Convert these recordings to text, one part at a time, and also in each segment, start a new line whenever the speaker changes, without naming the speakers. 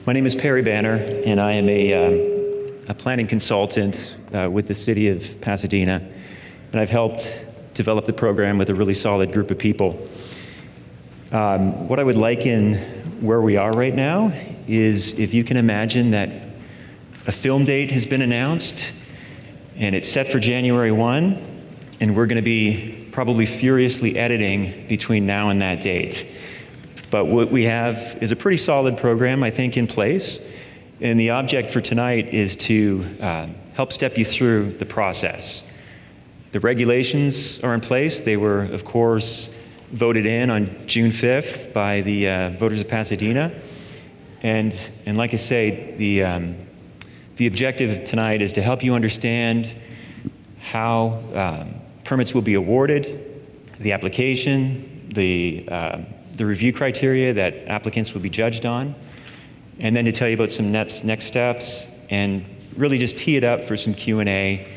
My name is Perry Banner, and I am a planning consultant with the city of Pasadena, and I've helped develop the program with a really solid group of people. What I would liken where we are right now is if you can imagine that a film date has been announced, and it's set for January 1, and we're going to be probably furiously editing between now and that date. But what we have is a pretty solid program, I think, in place. And the object for tonight is to help step you through the process. The regulations are in place. They were, of course, voted in on June 5th by the voters of Pasadena. And like I say, the objective tonight is to help you understand how permits will be awarded, the application, the review criteria that applicants will be judged on, and then to tell you about some next steps and really just tee it up for some Q&A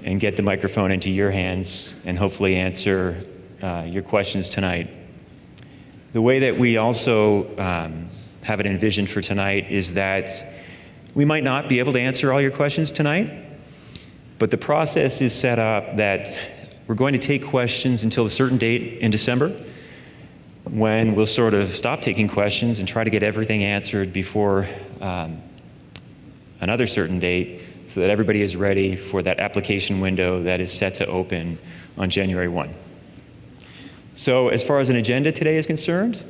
and get the microphone into your hands and hopefully answer your questions tonight. The way that we also have it envisioned for tonight is that we might not be able to answer all your questions tonight, but the process is set up that we're going to take questions until a certain date in December, when we'll sort of stop taking questions and try to get everything answered before another certain date so that everybody is ready for that application window that is set to open on January 1. So as far as an agenda today is concerned,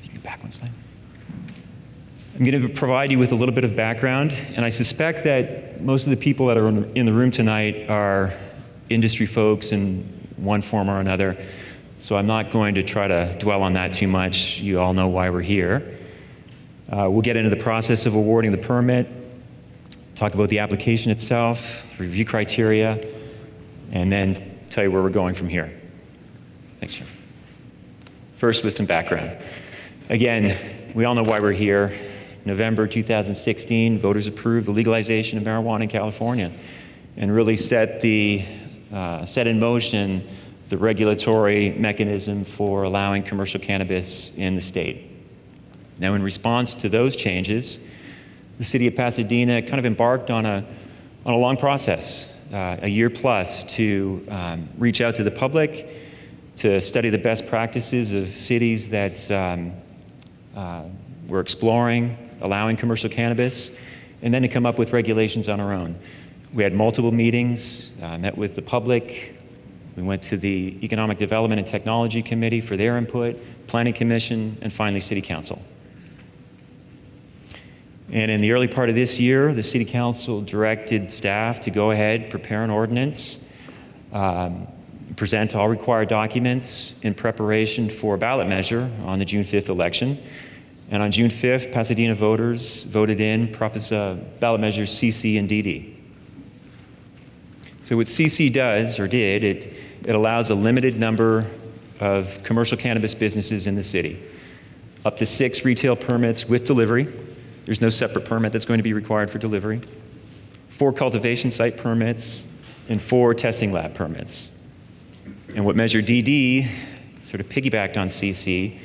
you can go back one slide. I'm going to provide you with a little bit of background, and I suspect that most of the people that are in the room tonight are industry folks in one form or another. So I'm not going to try to dwell on that too much. You all know why we're here. We'll get into the process of awarding the permit, talk about the application itself, review criteria, and then tell you where we're going from here. Thanks, Jim. First, with some background. Again, we all know why we're here. November 2016, voters approved the legalization of marijuana in California and really set in motion the regulatory mechanism for allowing commercial cannabis in the state. Now, in response to those changes, the city of Pasadena kind of embarked on a long process, a year plus, to reach out to the public, to study the best practices of cities that were exploring allowing commercial cannabis, and then to come up with regulations on our own. We had multiple meetings, met with the public. We went to the Economic Development and Technology Committee for their input, Planning Commission, and finally City Council. And in the early part of this year, the City Council directed staff to go ahead, prepare an ordinance, present all required documents in preparation for a ballot measure on the June 5th election. And on June 5th, Pasadena voters voted in Ballot Measures CC and DD. So what CC does, or did, it allows a limited number of commercial cannabis businesses in the city. Up to 6 retail permits with delivery. There's no separate permit that's going to be required for delivery. 4 cultivation site permits and 4 testing lab permits. And what Measure DD sort of piggybacked on CC,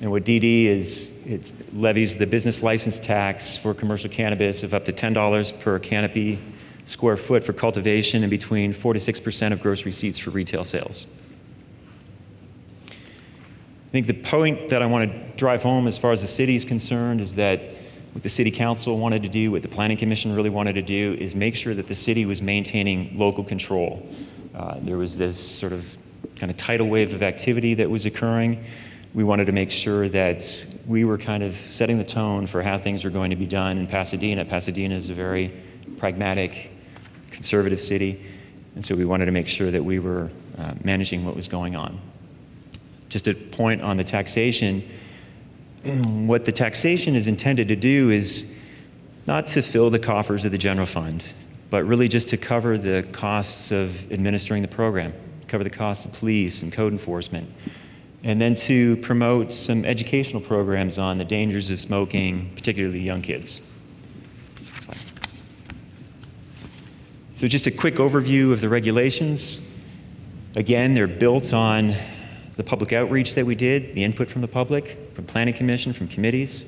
and what DD is, it levies the business license tax for commercial cannabis of up to $10 per canopy square foot for cultivation and between 4 to 6% of gross receipts for retail sales. I think the point that I want to drive home as far as the city is concerned is that what the City Council wanted to do, what the Planning Commission really wanted to do, is make sure that the city was maintaining local control. There was this sort of kind of tidal wave of activity that was occurring. We wanted to make sure that we were kind of setting the tone for how things are going to be done in Pasadena. Pasadena is a very pragmatic, conservative city, and so we wanted to make sure that we were managing what was going on. Just a point on the taxation, what the taxation is intended to do is not to fill the coffers of the general fund, but really just to cover the costs of administering the program, cover the costs of police and code enforcement, and then to promote some educational programs on the dangers of smoking, particularly young kids. So just a quick overview of the regulations. Again, they're built on the public outreach that we did, the input from the public, from Planning Commission, from committees.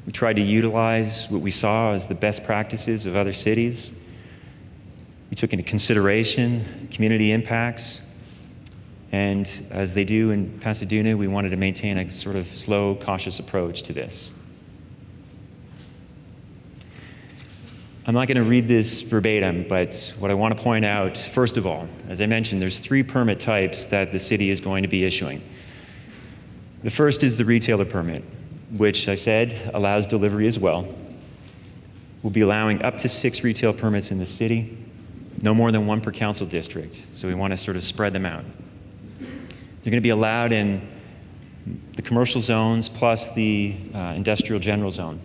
We tried to utilize what we saw as the best practices of other cities. We took into consideration community impacts, and as they do in Pasadena, we wanted to maintain a sort of slow, cautious approach to this. I'm not going to read this verbatim, but what I want to point out, first of all, as I mentioned, there's 3 permit types that the city is going to be issuing. The first is the retailer permit, which I said allows delivery as well. We'll be allowing up to 6 retail permits in the city, no more than 1 per council district, so we want to sort of spread them out. They're going to be allowed in the commercial zones plus the industrial general zone.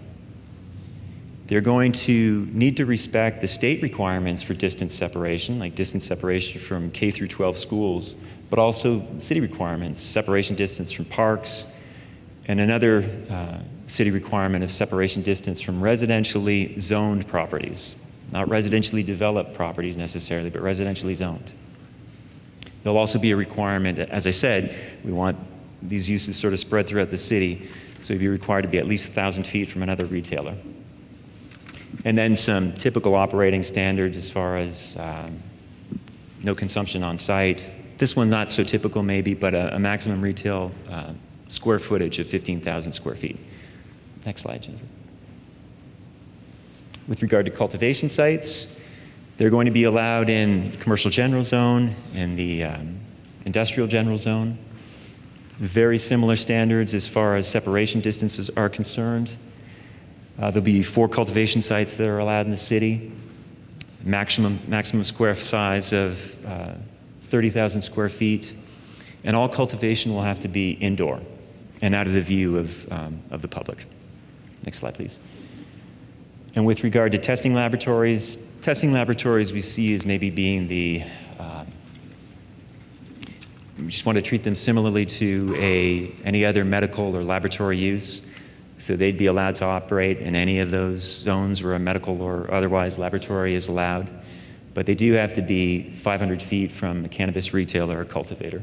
They're going to need to respect the state requirements for distance separation, like distance separation from K through 12 schools, but also city requirements, separation distance from parks, and another city requirement of separation distance from residentially zoned properties. Not residentially developed properties necessarily, but residentially zoned. There'll also be a requirement, as I said, we want these uses sort of spread throughout the city, so you'd be required to be at least 1,000 feet from another retailer. And then some typical operating standards as far as no consumption on site. This one not so typical maybe, but a maximum retail square footage of 15,000 square feet. Next slide, Jennifer. With regard to cultivation sites, they're going to be allowed in commercial general zone and the industrial general zone. Very similar standards as far as separation distances are concerned. There'll be 4 cultivation sites that are allowed in the city, maximum square size of 30,000 square feet, and all cultivation will have to be indoor and out of the view of the public. Next slide, please. And with regard to testing laboratories we see as maybe being the, we just want to treat them similarly to any other medical or laboratory use. So they'd be allowed to operate in any of those zones where a medical or otherwise laboratory is allowed. But they do have to be 500 feet from a cannabis retailer or cultivator.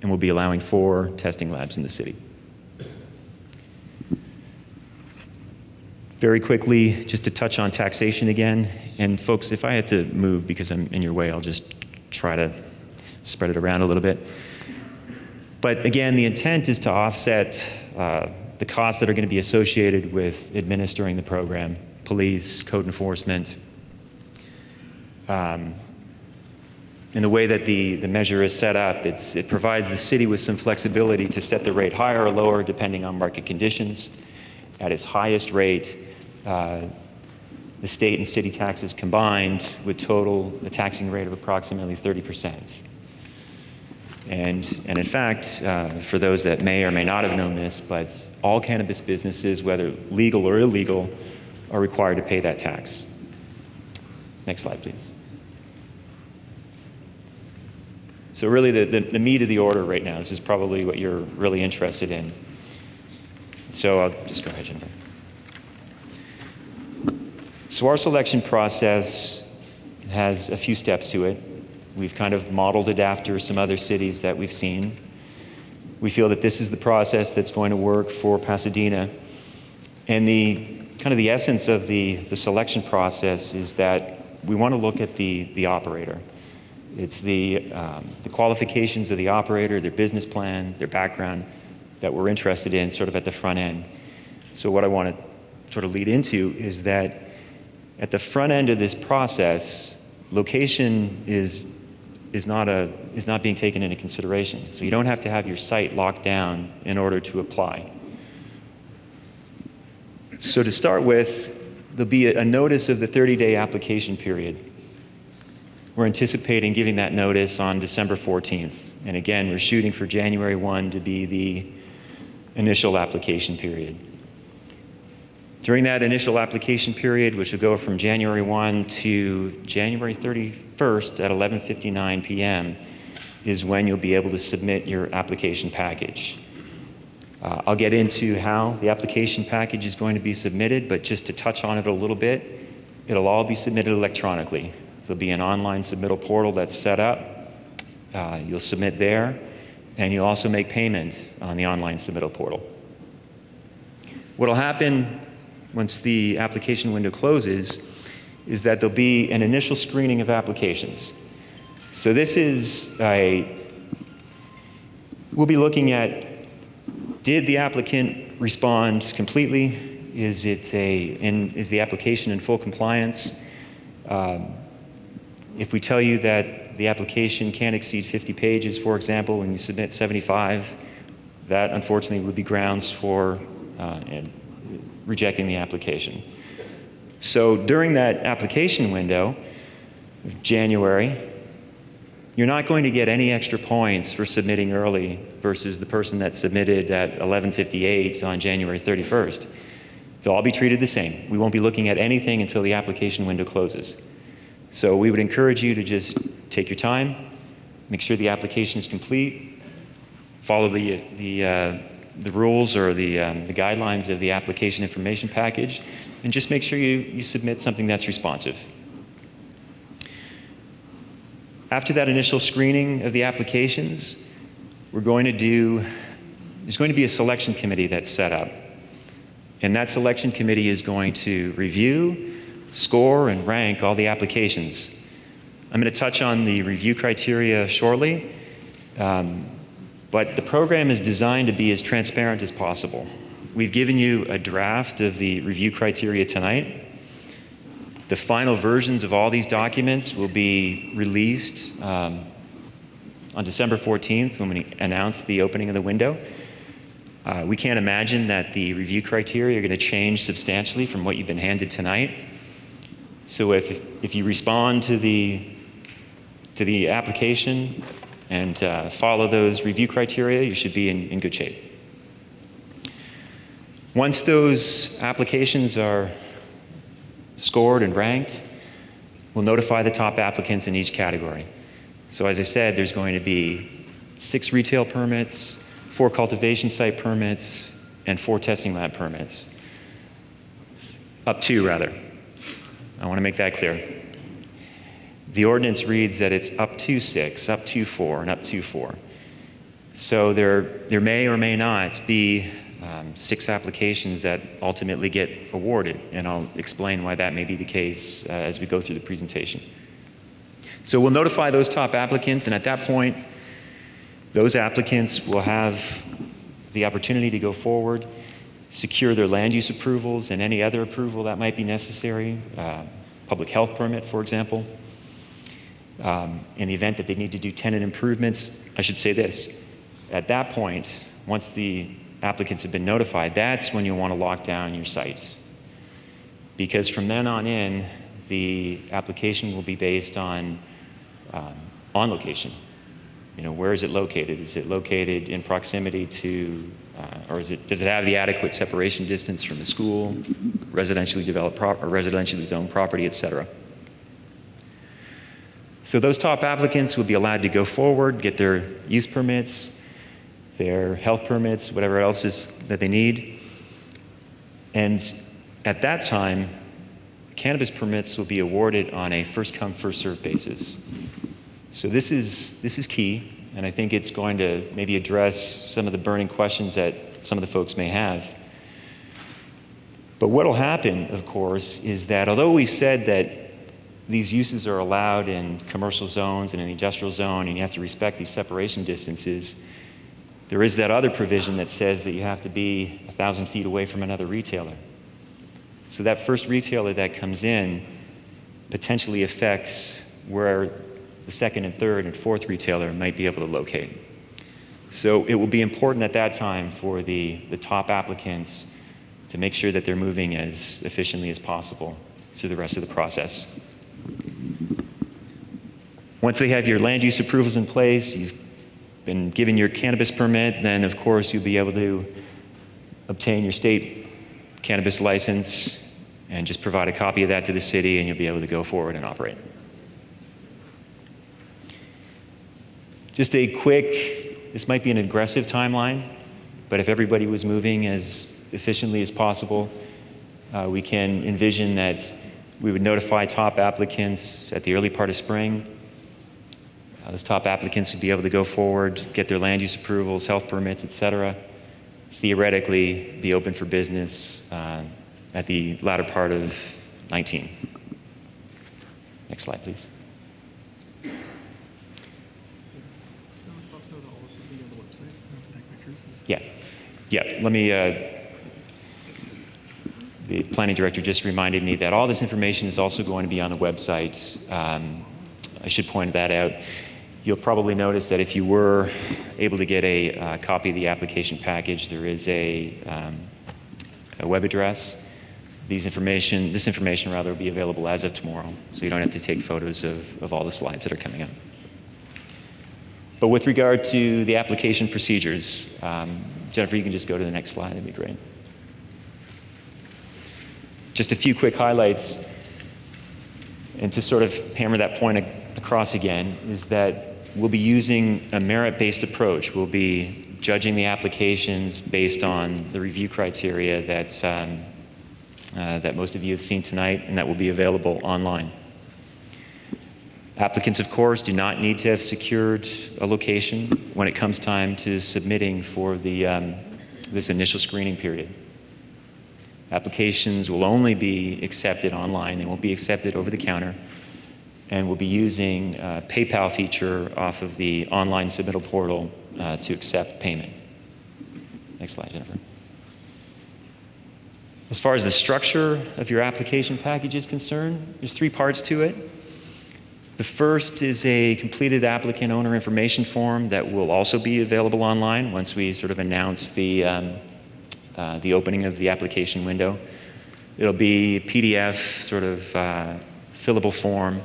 And we'll be allowing 4 testing labs in the city. Very quickly, just to touch on taxation again. And folks, if I had to move because I'm in your way, I'll just try to spread it around a little bit. But again, the intent is to offset the costs that are going to be associated with administering the program, police, code enforcement. And the way that the measure is set up, it provides the city with some flexibility to set the rate higher or lower depending on market conditions. At its highest rate, the state and city taxes combined would total a taxing rate of approximately 30%. And in fact, for those that may or may not have known this, but all cannabis businesses, whether legal or illegal, are required to pay that tax. Next slide, please. So really the meat of the order right now, this is probably what you're really interested in. So I'll just go ahead, Jennifer. So our selection process has a few steps to it. We've kind of modeled it after some other cities that we've seen. We feel that this is the process that's going to work for Pasadena. And the kind of the essence of the selection process is that we want to look at the operator. It's the qualifications of the operator, their business plan, their background that we're interested in sort of at the front end. So what I want to sort of lead into is that at the front end of this process, location is not being taken into consideration. So you don't have to have your site locked down in order to apply. So to start with, there'll be a notice of the 30-day application period. We're anticipating giving that notice on December 14th. And again, we're shooting for January 1 to be the initial application period. During that initial application period, which will go from January 1 to January 31st at 11:59 p.m., is when you'll be able to submit your application package. I'll get into how the application package is going to be submitted, but just to touch on it a little bit, it'll all be submitted electronically. There'll be an online submittal portal that's set up. You'll submit there, and you'll also make payment on the online submittal portal. What'll happen once the application window closes, is that there'll be an initial screening of applications. So this is we'll be looking at, did the applicant respond completely? Is the application in full compliance? If we tell you that the application can't exceed 50 pages, for example, and you submit 75, that unfortunately would be grounds for rejecting the application. So during that application window of January, you're not going to get any extra points for submitting early versus the person that submitted at 11:58 on January 31st. They'll all be treated the same. We won't be looking at anything until the application window closes. So we would encourage you to just take your time, make sure the application is complete, follow the rules or the guidelines of the application information package, and just make sure you submit something that's responsive. After that initial screening of the applications, there's going to be a selection committee that's set up. And that selection committee is going to review, score, and rank all the applications. I'm going to touch on the review criteria shortly, but the program is designed to be as transparent as possible. We've given you a draft of the review criteria tonight. The final versions of all these documents will be released on December 14th when we announce the opening of the window. We can't imagine that the review criteria are going to change substantially from what you've been handed tonight. So if you respond to the application and follow those review criteria, you should be in good shape. Once those applications are scored and ranked, we'll notify the top applicants in each category. So as I said, there's going to be 6 retail permits, 4 cultivation site permits, and 4 testing lab permits. Up to, rather. I want to make that clear. The ordinance reads that it's up to 6, up to 4, and up to 4. So there may or may not be 6 applications that ultimately get awarded, and I'll explain why that may be the case as we go through the presentation. So we'll notify those top applicants, and at that point, those applicants will have the opportunity to go forward, secure their land use approvals and any other approval that might be necessary, public health permit, for example. In the event that they need to do tenant improvements, I should say this, at that point, once the applicants have been notified, that's when you'll want to lock down your site. Because from then on in, the application will be based on location. You know, where is it located? Is it located in proximity to, does it have the adequate separation distance from a school, residentially developed or residentially zoned property, et cetera? So those top applicants will be allowed to go forward, get their use permits, their health permits, whatever else is that they need. And at that time, cannabis permits will be awarded on a first-come, first-served basis. So this is key, and I think it's going to maybe address some of the burning questions that some of the folks may have. But what will happen, of course, is that although we've said that these uses are allowed in commercial zones and in the industrial zone, and you have to respect these separation distances, there is that other provision that says that you have to be 1,000 feet away from another retailer. So that first retailer that comes in potentially affects where the second and third and fourth retailer might be able to locate. So it will be important at that time for the top applicants to make sure that they're moving as efficiently as possible through the rest of the process. Once they have your land use approvals in place, you've been given your cannabis permit, then of course you'll be able to obtain your state cannabis license and just provide a copy of that to the city, and you'll be able to go forward and operate. Just a quick, this might be an aggressive timeline, but if everybody was moving as efficiently as possible, we can envision that we would notify top applicants at the early part of spring. Those top applicants would be able to go forward, get their land use approvals, health permits, et cetera, theoretically be open for business at the latter part of 19. Next slide, please. Yeah. Yeah, let me, the planning director just reminded me that all this information is also going to be on the website. I should point that out. You'll probably notice that if you were able to get a copy of the application package, there is a web address. This information will be available as of tomorrow, so you don't have to take photos of all the slides that are coming up. But with regard to the application procedures, Jennifer, you can just go to the next slide, that'd be great. Just a few quick highlights, and to sort of hammer that point across again, is that we'll be using a merit-based approach. We'll be judging the applications based on the review criteria that most of you have seen tonight and that will be available online. Applicants, of course, do not need to have secured a location when it comes time to submitting for this initial screening period. Applications will only be accepted online. They won't be accepted over the counter, and we'll be using a PayPal feature off of the online submittal portal to accept payment. Next slide, Jennifer. As far as the structure of your application package is concerned, there's 3 parts to it. The first is a completed applicant owner information form that will also be available online once we sort of announce the opening of the application window. It'll be a PDF sort of fillable form,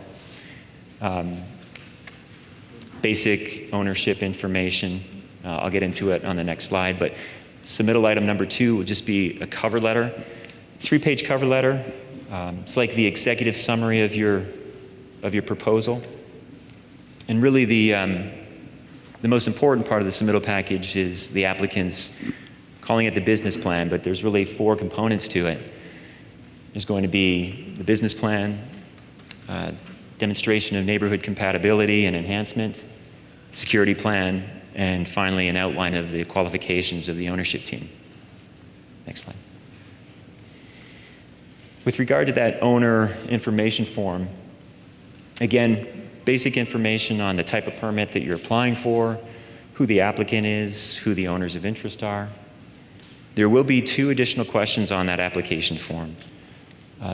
basic ownership information. I'll get into it on the next slide, but submittal item number 2 will just be a cover letter, 3-page cover letter. It's like the executive summary of your proposal. And really the most important part of the submittal package is the applicant's, calling it the business plan, but there's really 4 components to it. There's going to be the business plan, demonstration of neighborhood compatibility and enhancement, security plan, and finally an outline of the qualifications of the ownership team. Next slide. With regard to that owner information form, again, basic information on the type of permit that you're applying for, who the applicant is, who the owners of interest are. There will be 2 additional questions on that application form.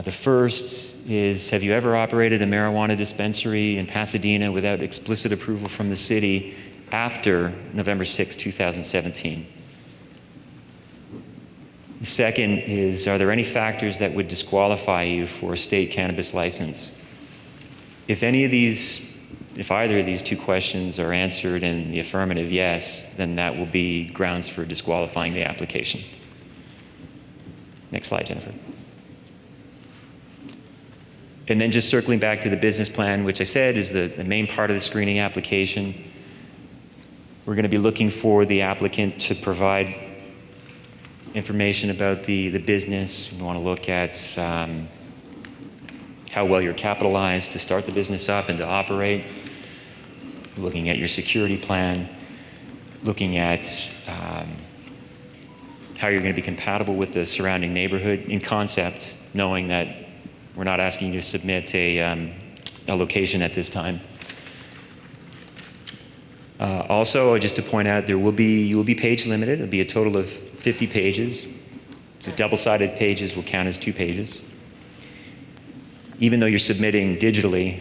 The first is, have you ever operated a marijuana dispensary in Pasadena without explicit approval from the city after November 6, 2017? The second is, are there any factors that would disqualify you for a state cannabis license? If either of these 2 questions are answered in the affirmative yes, then that will be grounds for disqualifying the application. Next slide, Jennifer. And then just circling back to the business plan, which I said is the main part of the screening application. We're going to be looking for the applicant to provide information about the business. We want to look at how well you're capitalized to start the business up and to operate, looking at your security plan, looking at how you're going to be compatible with the surrounding neighborhood in concept, knowing that we're not asking you to submit a location at this time. Also, just to point out, you will be page limited. It'll be a total of 50 pages. So double-sided pages will count as 2 pages. Even though you're submitting digitally,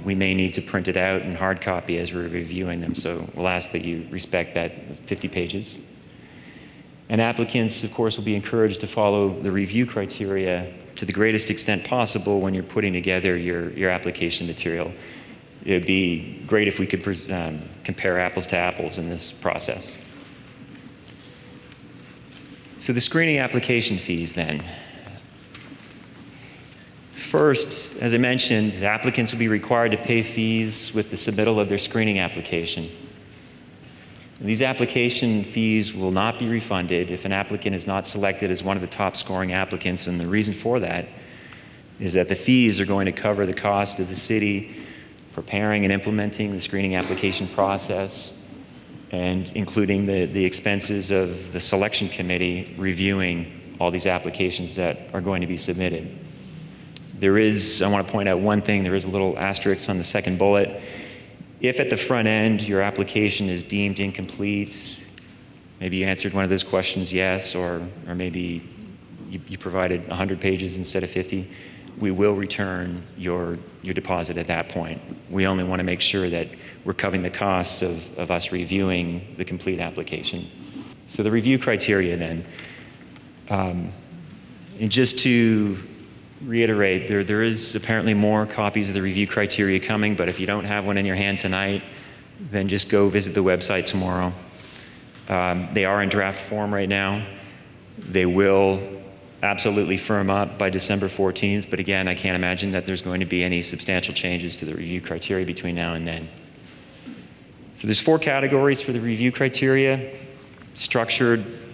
we may need to print it out in hard copy as we're reviewing them. So we'll ask that you respect that 50 pages. And applicants, of course, will be encouraged to follow the review criteria to the greatest extent possible when you're putting together your application material. It would be great if we could compare apples to apples in this process. So the screening application fees then. First, as I mentioned, applicants will be required to pay fees with the submittal of their screening application. These application fees will not be refunded if an applicant is not selected as one of the top scoring applicants, and the reason for that is that the fees are going to cover the cost of the city preparing and implementing the screening application process, and including the expenses of the selection committee reviewing all these applications that are going to be submitted. There is, I want to point out one thing, there is a little asterisk on the second bullet. If at the front end your application is deemed incomplete, maybe you answered one of those questions yes, or maybe you provided 100 pages instead of 50, we will return your deposit at that point. We only want to make sure that we're covering the costs of us reviewing the complete application. So the review criteria then. And just to reiterate, there is apparently more copies of the review criteria coming, but if you don't have one in your hand tonight, then just go visit the website tomorrow. They are in draft form right now. They will absolutely firm up by December 14th, but again, I can't imagine that there's going to be any substantial changes to the review criteria between now and then. So there's 4 categories for the review criteria, structured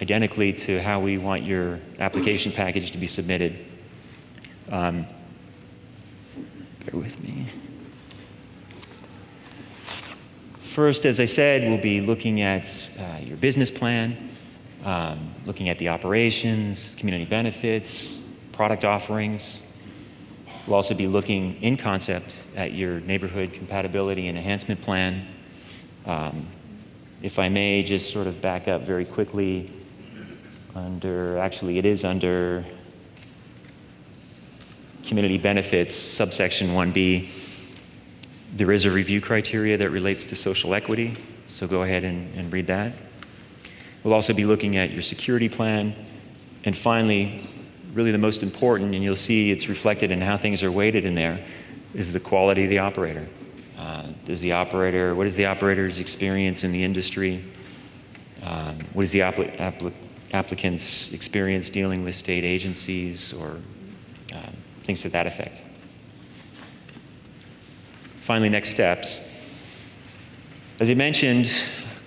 identically to how we want your application package to be submitted. Bear with me. First, as I said, we'll be looking at your business plan, looking at the operations, community benefits, product offerings. We'll also be looking in concept at your neighborhood compatibility and enhancement plan. If I may just sort of back up very quickly actually it is under community benefits, subsection 1B. There is a review criteria that relates to social equity, so go ahead and read that. We'll also be looking at your security plan. And finally, really the most important, and you'll see it's reflected in how things are weighted in there, is the quality of the operator. What is the operator's experience in the industry? What is the applicant's experience dealing with state agencies or things to that effect? Finally, next steps. As I mentioned,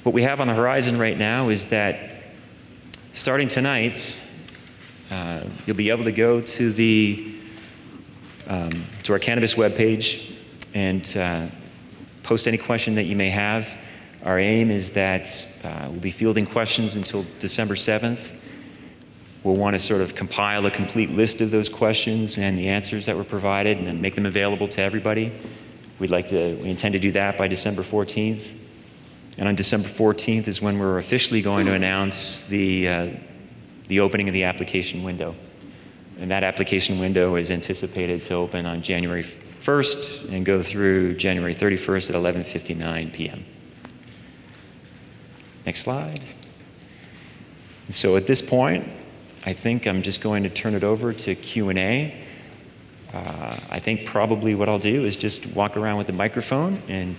what we have on the horizon right now is that starting tonight, you'll be able to go to our cannabis webpage and post any question that you may have. Our aim is that we'll be fielding questions until December 7th. We'll want to sort of compile a complete list of those questions and the answers that were provided and then make them available to everybody. We intend to do that by December 14th. And on December 14th is when we're officially going to announce the opening of the application window. And that application window is anticipated to open on January 1st and go through January 31st at 11:59 p.m. Next slide. And so at this point, I think I'm just going to turn it over to Q&A. I think probably what I'll do is just walk around with the microphone and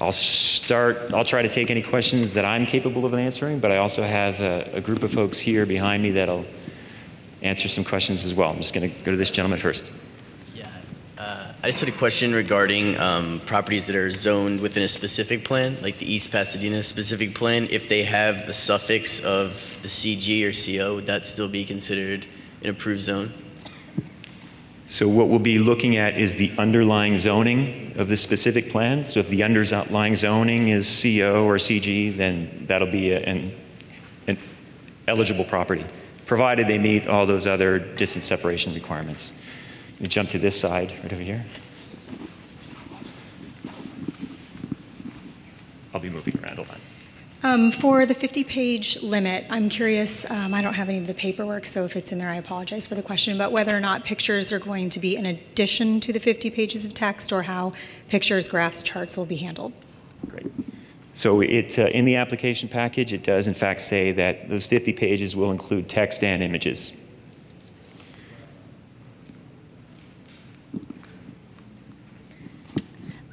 I'll try to take any questions that I'm capable of answering, but I also have a group of folks here behind me that'll answer some questions as well. I'm just going to go to this gentleman first.
Yeah, I just had a question regarding properties that are zoned within a specific plan, like the East Pasadena specific plan. If they have the suffix of the CG or CO, would that still be considered an approved zone?
So what we'll be looking at is the underlying zoning of the specific plan. So if the underlying zoning is CO or CG, then that'll be an eligible property, provided they meet all those other distance separation requirements. We jump to this side, right over here. I'll be moving around a lot.
For the 50-page limit, I'm curious, I don't have any of the paperwork, so if it's in there, I apologize for the question, but whether or not pictures are going to be in addition to the 50 pages of text or how pictures, graphs, charts will be handled.
Great. So in the application package, it does in fact say that those 50 pages will include text and images.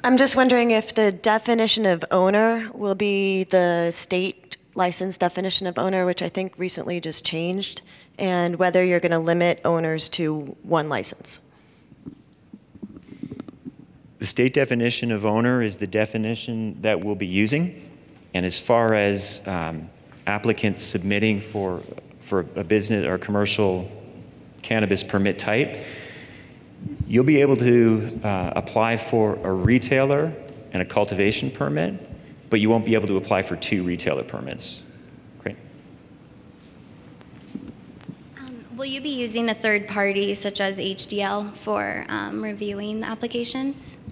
I'm just wondering if the definition of owner will be the state license definition of owner, which I think recently just changed, and whether you're going to limit owners to one license.
The state definition of owner is the definition that we'll be using. And as far as applicants submitting for a business or commercial cannabis permit type, you'll be able to apply for a retailer and a cultivation permit, but you won't be able to apply for 2 retailer permits. Great.
Will you be using a third party such as HDL for reviewing the applications?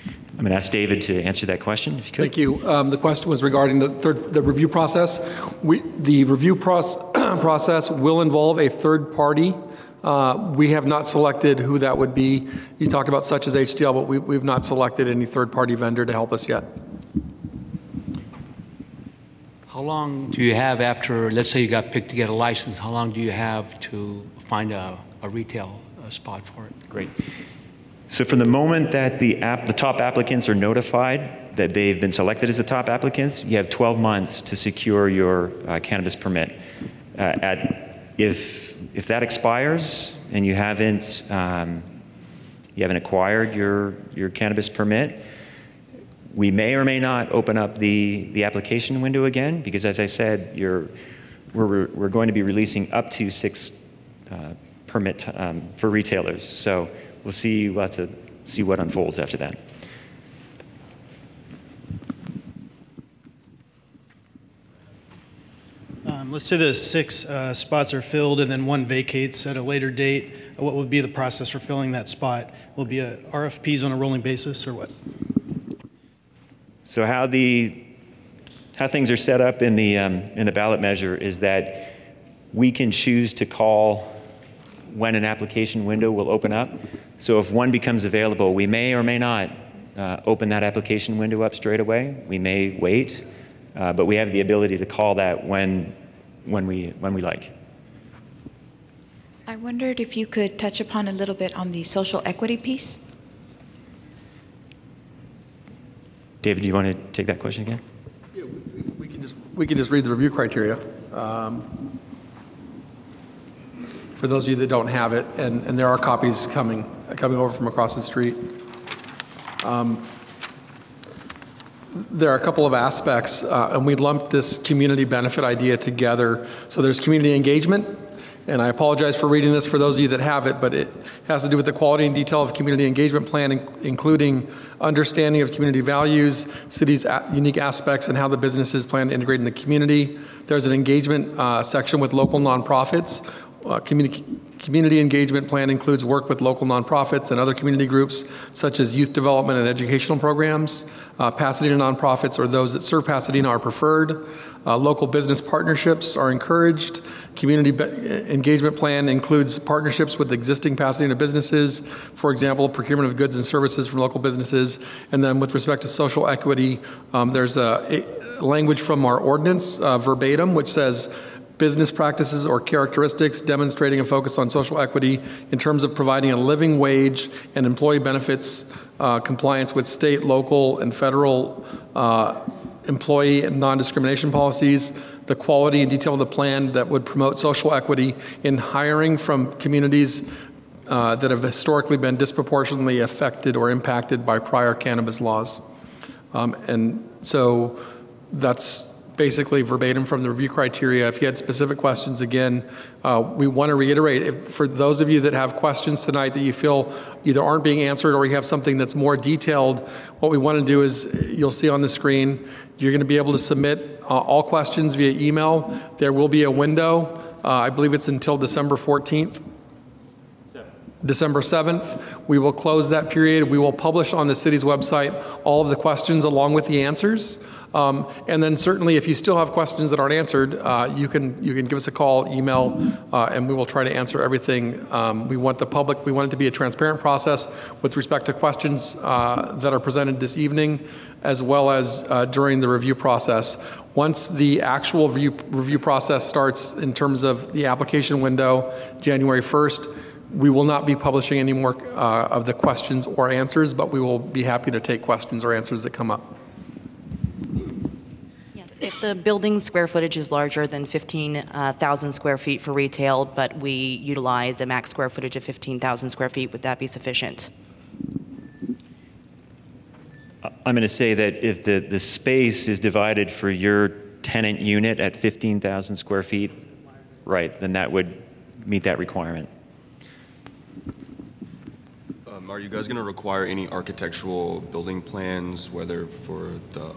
I'm going to ask David to answer that question, if you could.
Thank you. The question was regarding the review process. The review process will involve a third party. We have not selected who that would be. You talked about such as HDL, but we've not selected any third party vendor to help us yet.
How long do you have after, let's say you got picked to get a license, how long do you have to find a retail spot for it?
Great. So from the moment that the top applicants are notified that they've been selected as the top applicants, you have 12 months to secure your cannabis permit. If that expires and you haven't acquired your cannabis permit, we may or may not open up the application window again, because as I said, we're going to be releasing up to 6 permit for retailers. So we'll have to see what unfolds after that.
Let's say the 6 spots are filled and then 1 vacates at a later date. What would be the process for filling that spot? Will it be RFPs on a rolling basis or what?
So how things are set up in the ballot measure is that we can choose to call when an application window will open up. So if one becomes available, we may or may not open that application window up straight away. We may wait, but we have the ability to call that when we like.
I wondered if you could touch upon a little bit on the social equity piece.
David, do you want to take that question again?
Yeah, we can just read the review criteria. For those of you that don't have it, and there are copies coming over from across the street. There are a couple of aspects, and we lumped this community benefit idea together. So there's community engagement, and I apologize for reading this for those of you that have it, but it has to do with the quality and detail of community engagement plan, including understanding of community values, city's unique aspects, and how the businesses plan to integrate in the community. There's an engagement section with local nonprofits. Community engagement plan includes work with local nonprofits and other community groups, such as youth development and educational programs. Pasadena nonprofits or those that serve Pasadena are preferred. Local business partnerships are encouraged. Community engagement plan includes partnerships with existing Pasadena businesses, for example, procurement of goods and services from local businesses. And then with respect to social equity, there's a language from our ordinance, verbatim, which says, business practices or characteristics demonstrating a focus on social equity in terms of providing a living wage and employee benefits, compliance with state, local, and federal employee and non-discrimination policies, the quality and detail of the plan that would promote social equity in hiring from communities that have historically been disproportionately affected or impacted by prior cannabis laws. And so that's basically verbatim from the review criteria. If you had specific questions, again, we want to reiterate, for those of you that have questions tonight that you feel either aren't being answered or you have something that's more detailed, what we want to do is, you'll see on the screen, you're going to be able to submit all questions via email. There will be a window. I believe it's until December 14th. December 7th. We will close that period. We will publish on the city's website all of the questions along with the answers. And then certainly if you still have questions that aren't answered, you can give us a call, email, and we will try to answer everything. We want it to be a transparent process with respect to questions that are presented this evening, as well as during the review process. Once the actual review process starts in terms of the application window, January 1st, we will not be publishing any more of the questions or answers, but we will be happy to take questions or answers that come up.
If the building square footage is larger than 15,000 square feet for retail, but we utilize a max square footage of 15,000 square feet, would that be sufficient?
I'm going to say that if the space is divided for your tenant unit at 15,000 square feet, right, then that would meet that requirement.
Are you guys going to require any architectural building plans, whether for the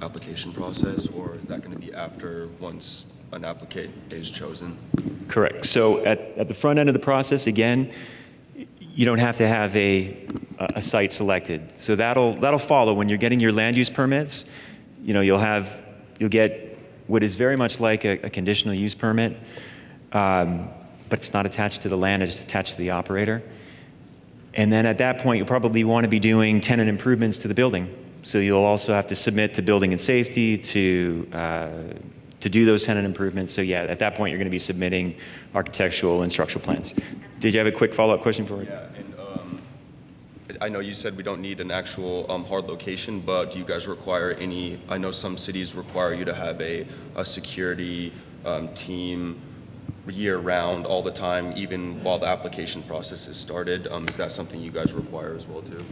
application process, or is that going to be after once an applicant is chosen?
Correct. So at the front end of the process, again, you don't have to have a site selected. So that'll follow when you're getting your land use permits. You'll get what is very much like a conditional use permit, but it's not attached to the land, it's attached to the operator. And then at that point, you'll probably want to be doing tenant improvements to the building. So you'll also have to submit to building and safety to do those tenant improvements. So yeah, at that point, you're going to be submitting architectural and structural plans. Did you have a quick follow-up question for me?
Yeah, and I know you said we don't need an actual hard location, but do you guys require any, I know some cities require you to have a security team year-round, all the time, even while the application process is started. Is that something you guys require as well, too?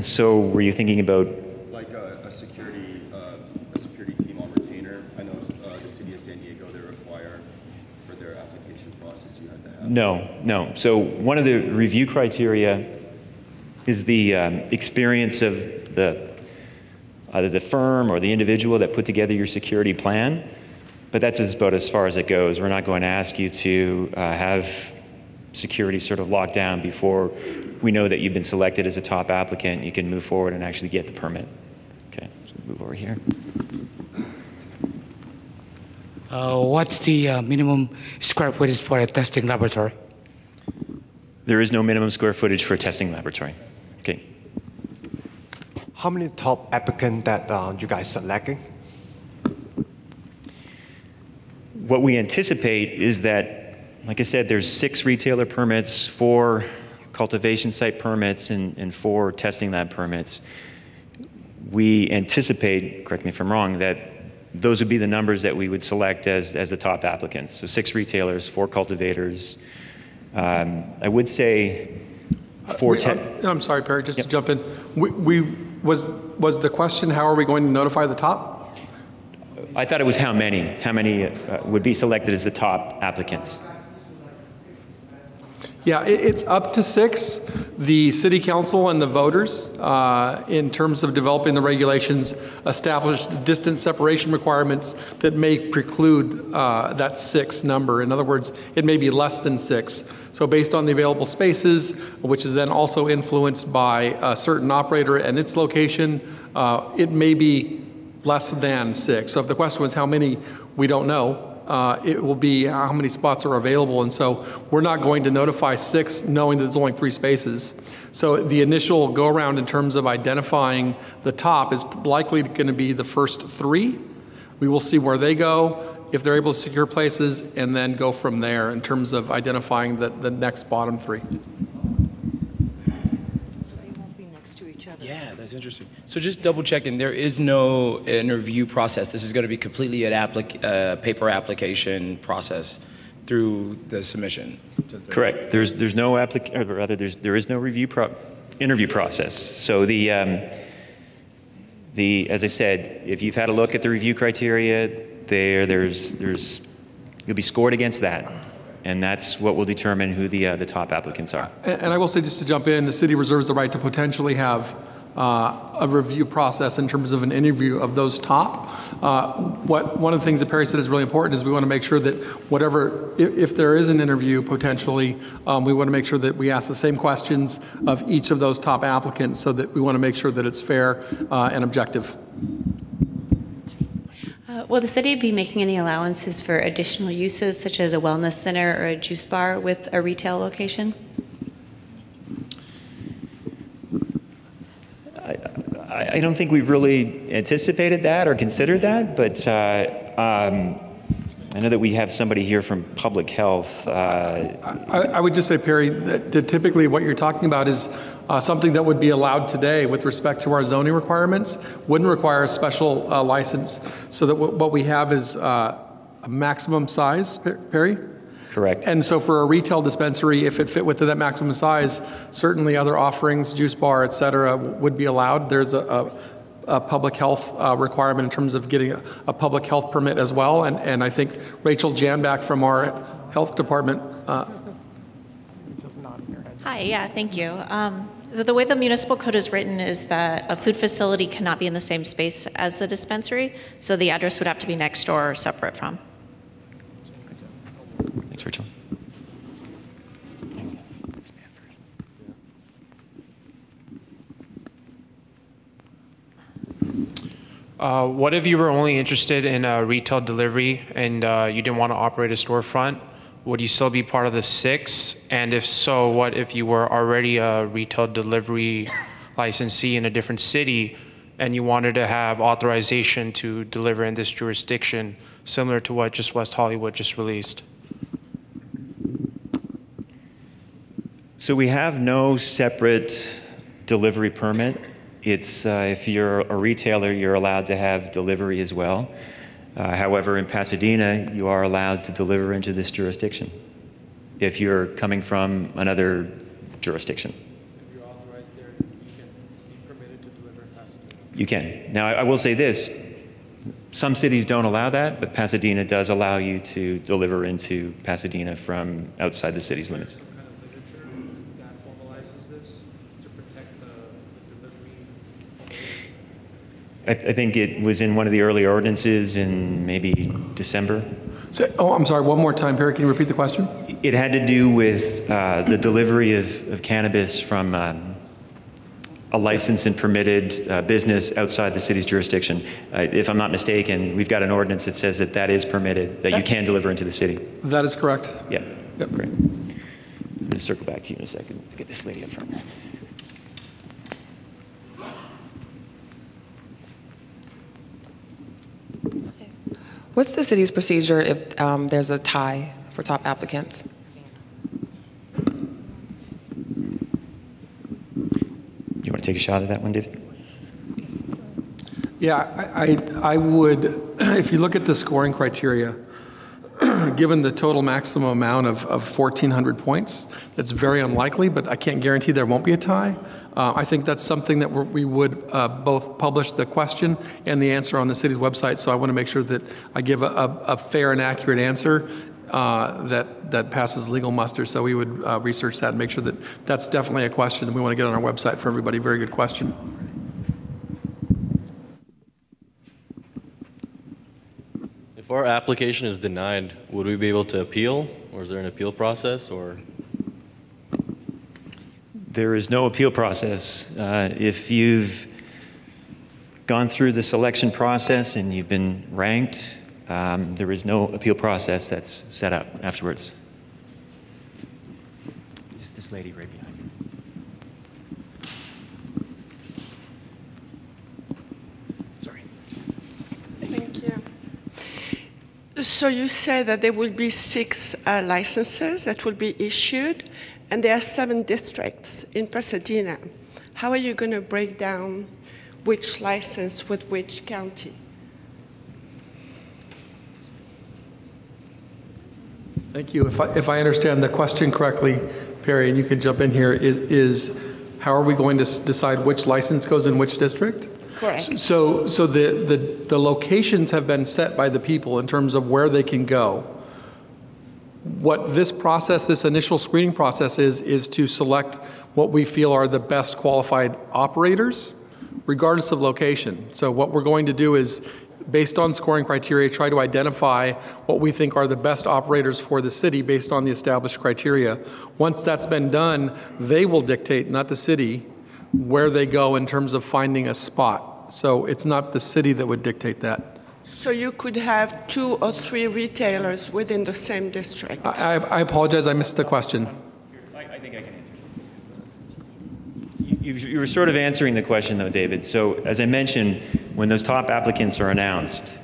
So were you thinking about?
Like a security team on retainer. I know the city of San Diego, they require for their application process you have to have.
No. So one of the review criteria is the experience of either the firm or the individual that put together your security plan. But that's about as far as it goes. We're not going to ask you to have security sort of locked down before we know that you've been selected as a top applicant. You can move forward and actually get the permit. Okay, so move over here.
What's the minimum square footage for a testing laboratory?
There is no minimum square footage for a testing laboratory. Okay.
How many top applicants that you guys selecting?
What we anticipate is that, like I said, there's 6 retailer permits, 4 cultivation site permits, and 4 testing lab permits. We anticipate, correct me if I'm wrong, that those would be the numbers that we would select as the top applicants. So 6 retailers, 4 cultivators. I would say 4
I'm sorry, Perry, just to jump in. Was the question, how are we going to notify the top?
I thought it was how many would be selected as the top applicants.
Yeah, it's up to 6. The city council and the voters, in terms of developing the regulations, established distance separation requirements that may preclude that 6 number. In other words, it may be less than 6. So based on the available spaces, which is then also influenced by a certain operator and its location, it may be less than 6. So if the question was how many, we don't know. It will be how many spots are available. And so we're not going to notify 6 knowing that there's only 3 spaces. So the initial go around in terms of identifying the top is likely going to be the first 3. We will see where they go, if they're able to secure places, and then go from there in terms of identifying the next bottom 3.
Yeah, that's interesting. So just double checking, there is no interview process. This is going to be completely an paper application process through the submission.
Correct. There is no interview process. So as I said, if you've had a look at the review criteria, you'll be scored against that. And that's what will determine who the top applicants are.
And I will say, just to jump in, the city reserves the right to potentially have a review process in terms of an interview of those top. One of the things that Perry said is really important is we want to make sure that if there is an interview potentially, we want to make sure that we ask the same questions of each of those top applicants, so that we want to make sure that it's fair and objective.
Will the city be making any allowances for additional uses, such as a wellness center or a juice bar with a retail location?
I don't think we've really anticipated that or considered that, but I know that we have somebody here from public health.
I would just say, Perry, that typically what you're talking about is something that would be allowed today with respect to our zoning requirements, wouldn't require a special license, so that what we have is a maximum size, Perry?
Correct.
And so for a retail dispensary, if it fit within that maximum size, certainly other offerings, juice bar, et cetera, would be allowed. There's a public health requirement in terms of getting a public health permit as well. And I think Rachel Janback from our health department.
Hi, yeah, thank you. So the way the municipal code is written is that a food facility cannot be in the same space as the dispensary, so the address would have to be next door or separate from.
Thanks, Rachel.
What if you were only interested in retail delivery and you didn't want to operate a storefront? Would you still be part of the 6? And if so, what if you were already a retail delivery licensee in a different city and you wanted to have authorization to deliver in this jurisdiction, similar to what just West Hollywood just released?
So we have no separate delivery permit. It's if you're a retailer, you're allowed to have delivery as well. However, in Pasadena, you are allowed to deliver into this jurisdiction if you're coming from another jurisdiction.
If you're authorized there, you can be permitted to deliver in Pasadena.
You can. Now, I will say this. Some cities don't allow that, but Pasadena does allow you to deliver into Pasadena from outside the city's limits.
Some kind of literature that formalizes this to protect the delivery?
I think it was in one of the early ordinances in maybe December.
So, I'm sorry, one more time, Perry, can you repeat the question?
It had to do with the delivery of cannabis from a licensed and permitted business outside the city's jurisdiction. If I'm not mistaken, we've got an ordinance that says that that is permitted, that you can deliver into the city.
That is correct.
Yeah, yep. Great. I'm going to circle back to you in a second. I'll get this lady up front.
What's the city's procedure if there's a tie for top applicants?
You want to take a shot at that one, David?
Yeah, I would, if you look at the scoring criteria, given the total maximum amount of 1,400 points, that's very unlikely, but I can't guarantee there won't be a tie. I think that's something that we would both publish the question and the answer on the city's website, so I want to make sure that I give a fair and accurate answer that passes legal muster. So we would research that and make sure that that's definitely a question that we want to get on our website for everybody. Very good question.
If our application is denied, would we be able to appeal, or is there an appeal process, or?
There is no appeal process. If you've gone through the selection process and you've been ranked, there is no appeal process that's set up afterwards. Just this lady right behind you. Sorry.
Thank you. So you said that there will be 6 licenses that will be issued, and there are 7 districts in Pasadena. How are you going to break down which license with which county?
Thank you. If I understand the question correctly, Perry, and you can jump in here, is how are we going to decide which license goes in which district?
Correct.
So the locations have been set by the people in terms of where they can go. What this process, this initial screening process is to select what we feel are the best qualified operators, regardless of location. So what we're going to do is, based on scoring criteria, try to identify what we think are the best operators for the city based on the established criteria. Once that's been done, they will dictate, not the city, where they go in terms of finding a spot. So it's not the city that would dictate that.
So you could have 2 or 3 retailers within the same district.
I apologize, I missed the question.
I think I can answer this. You were sort of answering the question, though, David. So as I mentioned, when those top applicants are announced,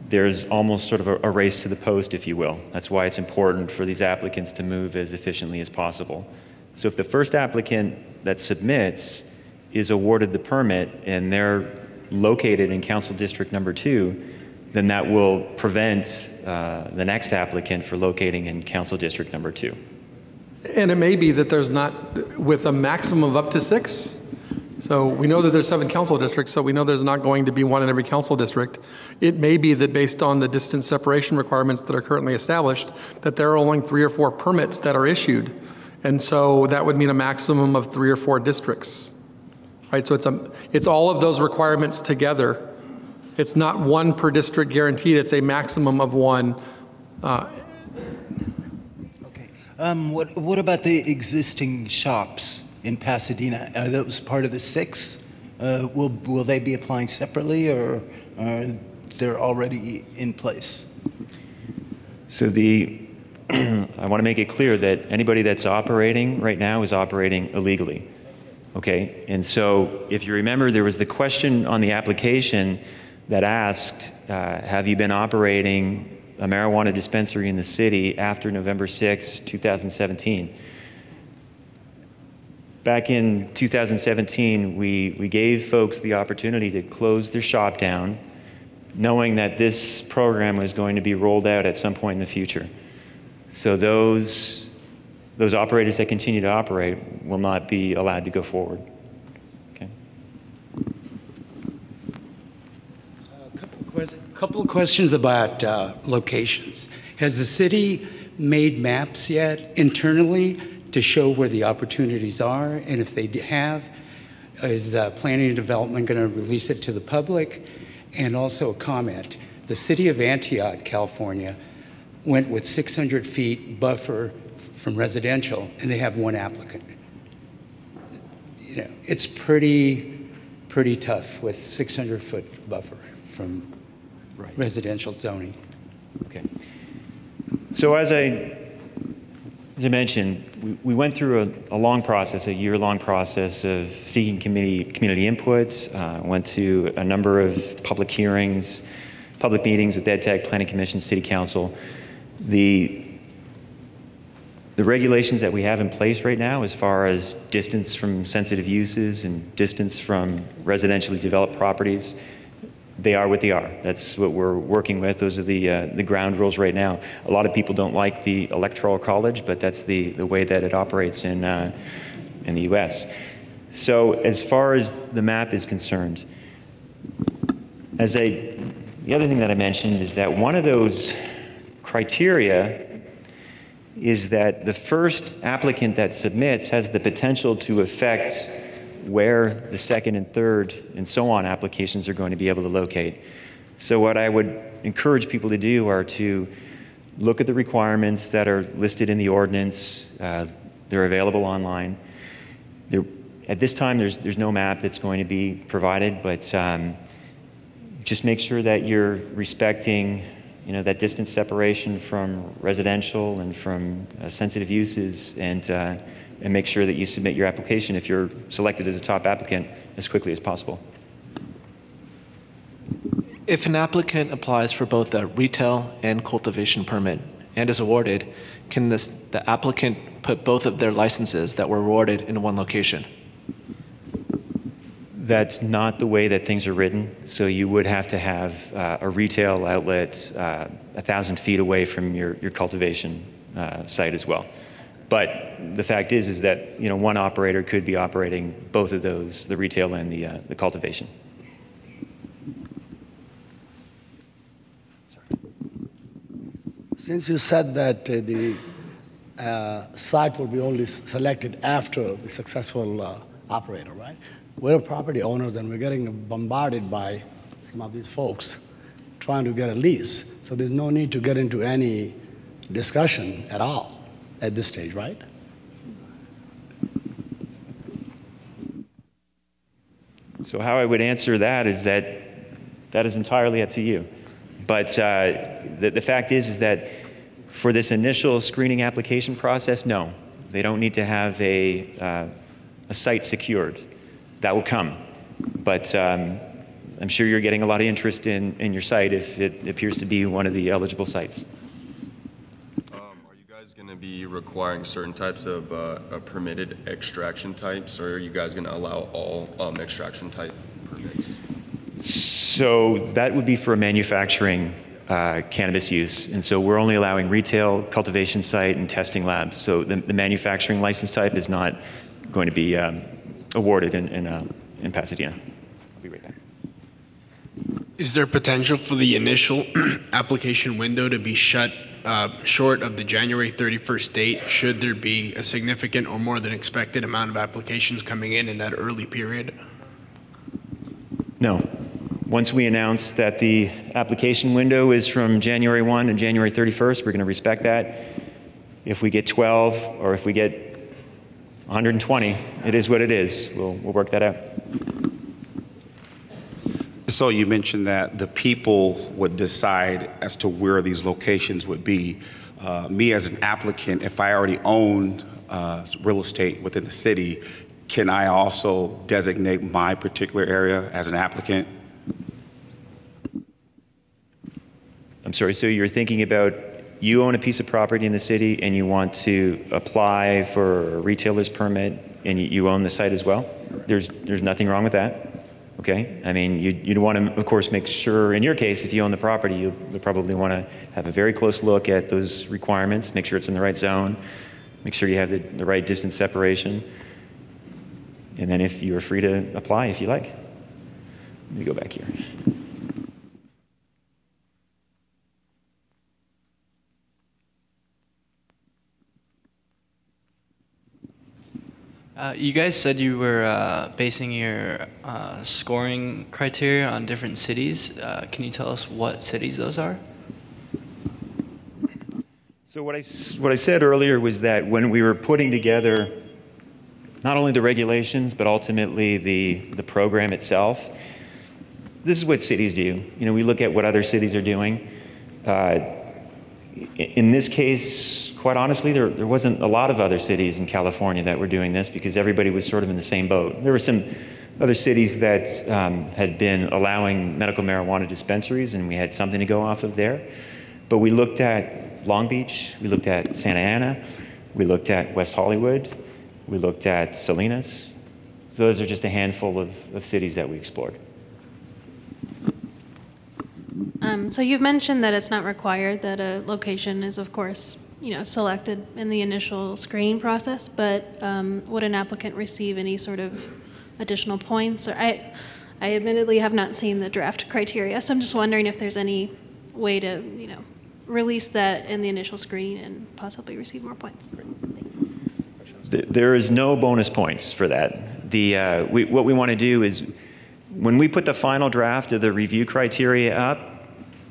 there's almost sort of a race to the post, if you will. That's why it's important for these applicants to move as efficiently as possible. So if the first applicant that submits is awarded the permit and they're located in Council District Number 2, then that will prevent the next applicant from locating in Council District Number 2.
And it may be that there's not, with a maximum of up to 6. So we know that there's 7 council districts, so we know there's not going to be 1 in every council district. It may be that based on the distance separation requirements that are currently established, that there are only 3 or 4 permits that are issued. And so that would mean a maximum of 3 or 4 districts, right? So it's all of those requirements together. It's not one per district guaranteed, it's a maximum of one.
What about the existing shops in Pasadena? Are those part of the 6? Will they be applying separately, or are they already in place?
So I want to make it clear that anybody that's operating right now is operating illegally. Okay, and so if you remember, there was the question on the application that asked, have you been operating a marijuana dispensary in the city after November 6, 2017? Back in 2017, we gave folks the opportunity to close their shop down, knowing that this program was going to be rolled out at some point in the future. So those operators that continue to operate will not be allowed to go forward. Okay.
Couple of questions about locations. Has the city made maps yet internally to show where the opportunities are? And if they have, is planning and development going to release it to the public? And also a comment. The city of Antioch, California, went with 600 feet buffer from residential, and they have 1 applicant. You know, it's pretty tough with 600-foot buffer from residential zoning.
Okay. So as I mentioned, we went through a long process, a year-long process of seeking community inputs, went to a number of public hearings, public meetings with EdTech, Planning Commission, City Council. The regulations that we have in place right now, as far as distance from sensitive uses and distance from residentially developed properties, they are what they are. That's what we're working with. Those are the ground rules right now. A lot of people don't like the Electoral College, but that's the way that it operates in the U.S. So as far as the map is concerned, the other thing that I mentioned is that one of those criteria is that the first applicant that submits has the potential to affect where the second and third and so on applications are going to be able to locate. So what I would encourage people to do are to look at the requirements that are listed in the ordinance. They're available online. At this time, there's no map that's going to be provided, but just make sure that you're respecting that distance separation from residential and from sensitive uses, and make sure that you submit your application if you're selected as a top applicant as quickly as possible.
If an applicant applies for both a retail and cultivation permit and is awarded, can the applicant put both of their licenses that were awarded in one location?
That's not the way that things are written. So you would have to have a retail outlet 1,000 feet away from your cultivation site as well. But the fact is that one operator could be operating both of those, the retail and the cultivation.
Since you said that the site will be only selected after the successful operator, right? We're property owners and we're getting bombarded by some of these folks trying to get a lease. So there's no need to get into any discussion at all at this stage, right?
So how I would answer that is that is entirely up to you. But the fact is that for this initial screening application process, no, they don't need to have a site secured. That will come. But I'm sure you're getting a lot of interest in your site if it appears to be one of the eligible sites.
Are you guys going to be requiring certain types of permitted extraction types, or are you guys going to allow all extraction type permits?
So that would be for a manufacturing cannabis use. And so we're only allowing retail, cultivation site, and testing labs. So the manufacturing license type is not going to be awarded in Pasadena. I'll be right back.
Is there potential for the initial application window to be shut
short of the January 31st date, should there be a significant or more than expected amount of applications coming in that early period?
No. Once we announce that the application window is from January 1 and January 31st, we're going to respect that. If we get 12 or if we get 120, it is what it is. We'll work that out.
So you mentioned that the people would decide as to where these locations would be. Me as an applicant, if I already own real estate within the city, can I also designate my particular area as an applicant?
I'm sorry, so you're thinking about you own a piece of property in the city and you want to apply for a retailer's permit and you own the site as well? There's nothing wrong with that, okay? I mean, you'd want to, of course, make sure, in your case, if you own the property, you probably want to have a very close look at those requirements, make sure it's in the right zone, make sure you have the right distance separation, and then if you're free to apply if you like. Let me go back here.
You guys said you were basing your scoring criteria on different cities. Can you tell us what cities those are?
So what I said earlier was that when we were putting together not only the regulations, but ultimately the program itself, this is what cities do. You know, we look at what other cities are doing. In this case, quite honestly, there wasn't a lot of other cities in California that were doing this because everybody was sort of in the same boat. There were some other cities that had been allowing medical marijuana dispensaries, and we had something to go off of there. But we looked at Long Beach, we looked at Santa Ana, we looked at West Hollywood, we looked at Salinas. Those are just a handful of cities that we explored.
So you've mentioned that it's not required that a location is, of course, selected in the initial screening process, but would an applicant receive any sort of additional points? Or I admittedly have not seen the draft criteria, so I'm just wondering if there's any way to, release that in the initial screening and possibly receive more points.
There is no bonus points for that. What we want to do is, when we put the final draft of the review criteria up,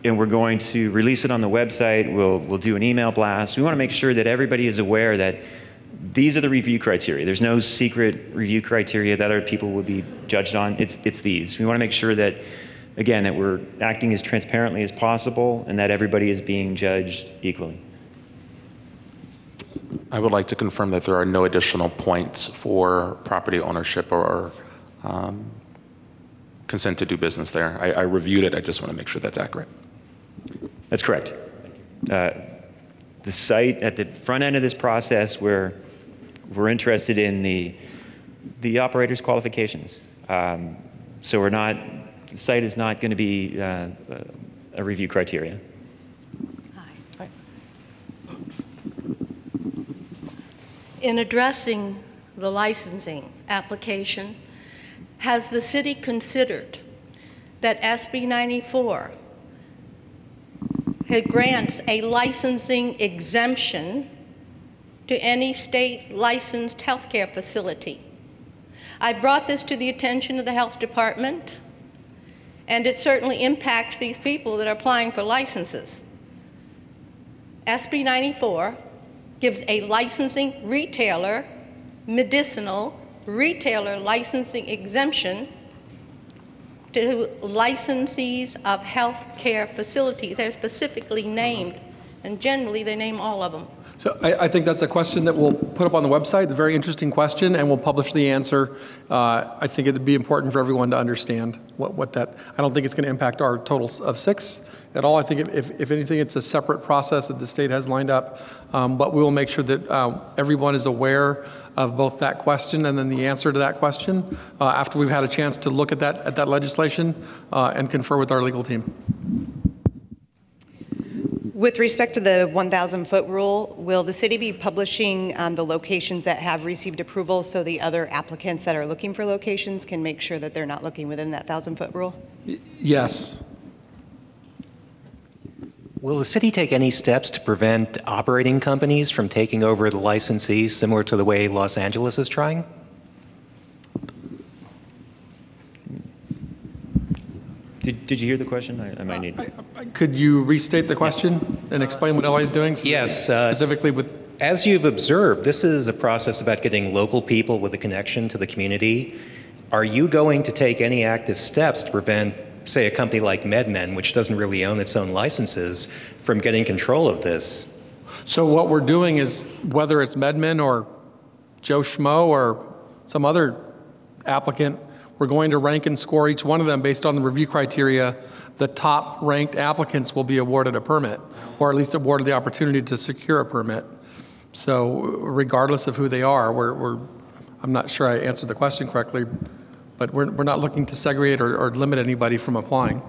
and we're going to release it on the website, we'll do an email blast. We want to make sure that everybody is aware that these are the review criteria. There's no secret review criteria that other people would be judged on. It's these. We want to make sure that, again, that we're acting as transparently as possible and that everybody is being judged equally.
I would like to confirm that there are no additional points for property ownership or consent to do business there. I reviewed it. I just want to make sure that's accurate.
That's correct. The site at the front end of this process, where we're interested in the operator's qualifications. So the site is not going to be a review criteria.
Hi. In addressing the licensing application, has the city considered that SB 94 grants a licensing exemption to any state licensed healthcare facility? I brought this to the attention of the health department, and it certainly impacts these people that are applying for licenses. SB 94 gives a licensing retailer, medicinal retailer licensing exemption to licensees of healthcare facilities. They're specifically named, and generally they name all of them.
So I think that's a question that we'll put up on the website. It's a very interesting question, and we'll publish the answer. I think it'd be important for everyone to understand what that. I don't think it's going to impact our total of 6 at all. I think if anything, it's a separate process that the state has lined up. But we will make sure that everyone is aware of both that question and then the answer to that question after we've had a chance to look at that legislation and confer with our legal team.
With respect to the 1,000-foot rule, will the city be publishing the locations that have received approval so the other applicants that are looking for locations can make sure that they're not looking within that 1,000-foot rule?
Yes.
Will the city take any steps to prevent operating companies from taking over the licensees, similar to the way Los Angeles is trying?
Did you hear the question? I might need.
Could you restate the question and explain what LA is doing?
Yes.
Specifically with.
As you've observed, this is a process about getting local people with a connection to the community. Are you going to take any active steps to prevent, say, a company like MedMen, which doesn't really own its own licenses, from getting control of this?
So what we're doing is, whether it's MedMen or Joe Schmo or some other applicant, we're going to rank and score each one of them based on the review criteria. The top ranked applicants will be awarded a permit, or at least awarded the opportunity to secure a permit. So regardless of who they are, I'm not sure I answered the question correctly, but we're not looking to segregate or limit anybody from applying.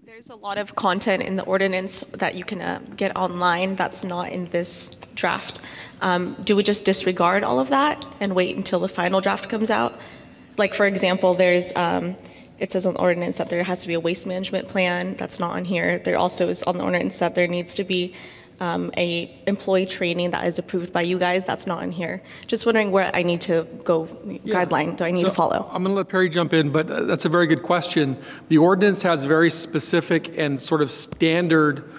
There's a lot of content in the ordinance that you can get online that's not in this draft. Do we just disregard all of that and wait until the final draft comes out? Like, for example, there's it says on the ordinance that there has to be a waste management plan. That's not on here. There also is on the ordinance that there needs to be a employee training that is approved by you guys. That's not in here. Just wondering where I need to go, guideline do I need to follow?
I'm going to let Perry jump in, but that's a very good question. The ordinance has very specific and sort of standard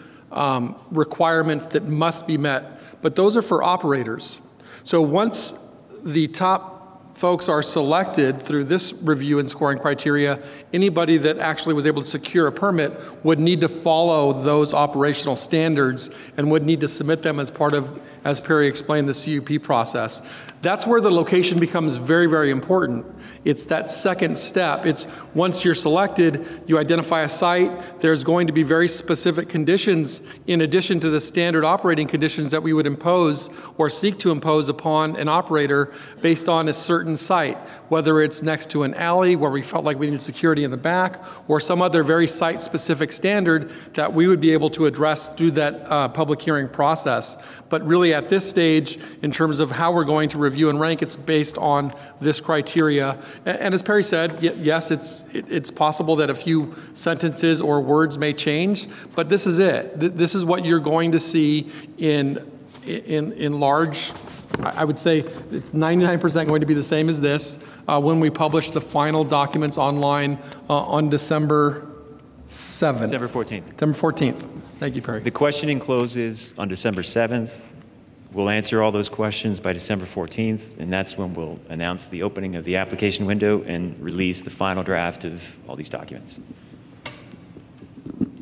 requirements that must be met, but those are for operators. So once the top folks are selected through this review and scoring criteria, anybody that actually was able to secure a permit would need to follow those operational standards and would need to submit them as part of, as Perry explained, the CUP process. That's where the location becomes very, very important. It's that second step. It's once you're selected, you identify a site. There's going to be very specific conditions in addition to the standard operating conditions that we would impose or seek to impose upon an operator based on a certain site, whether it's next to an alley where we felt like we needed security in the back, or some other very site-specific standard that we would be able to address through that public hearing process. But really at this stage, in terms of how we're going to review and rank, it's based on this criteria. And as Perry said, yes, it's possible that a few sentences or words may change, but this is it. This is what you're going to see in large. I would say it's 99% going to be the same as this when we publish the final documents online on December 7th.
December 14th.
December 14th. Thank you, Perry.
The questioning closes on December 7th. We'll answer all those questions by December 14th, and that's when we'll announce the opening of the application window and release the final draft of all these documents.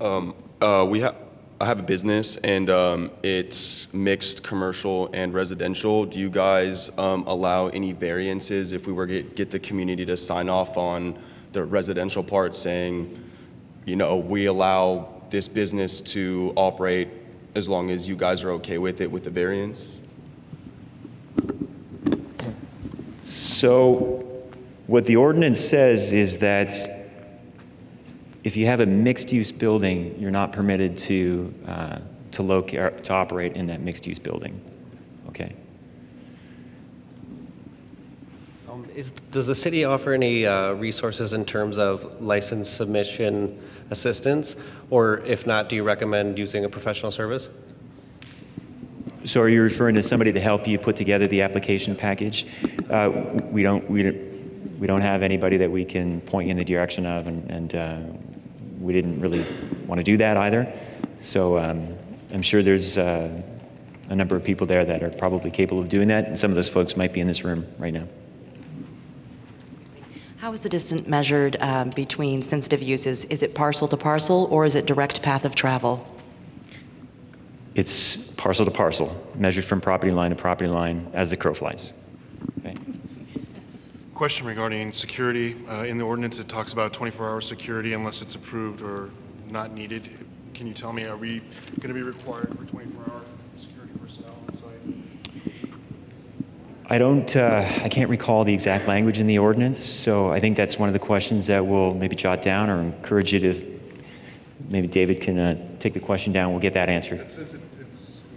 I have a business, and it's mixed commercial and residential. Do you guys allow any variances if we were to get the community to sign off on the residential part saying, you know, we allow this business to operate as long as you guys are okay with it with the variance?
So what the ordinance says is that if you have a mixed-use building, you're not permitted to operate in that mixed-use building. Okay.
Does the city offer any resources in terms of license submission assistance, or if not, do you recommend using a professional service?
So are you referring to somebody to help you put together the application package? We don't have anybody that we can point you in the direction of, and we didn't really want to do that either. So I'm sure there's a number of people there that are probably capable of doing that, and some of those folks might be in this room right now.
How is the distance measured between sensitive uses? Is it parcel to parcel, or is it direct path of travel?
It's parcel to parcel, measured from property line to property line as the crow flies. Okay.
Question regarding security. In the ordinance, it talks about 24-hour security unless it's approved or not needed. Can you tell me, are we going to be required for 24-hour security personnel on site?
I can't recall the exact language in the ordinance, so I think that's one of the questions that we'll maybe jot down or encourage you to, maybe David can take the question down, we'll get that answer.
It says it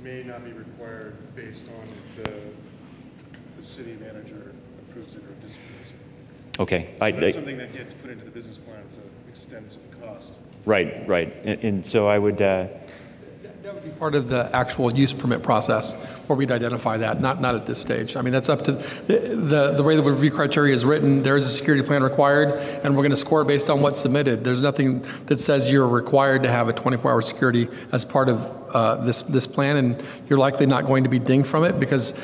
may not be required based on the city manager approves it or disapproves it.
Okay.
That's something that gets put into the business plan. It's an extensive cost.
Right, right. And so I would...
That would be part of the actual use permit process where we'd identify that, not at this stage. I mean, that's up to the way the review criteria is written. There is a security plan required, and we're going to score based on what's submitted. There's nothing that says you're required to have a 24-hour security as part of this plan, and you're likely not going to be dinged from it because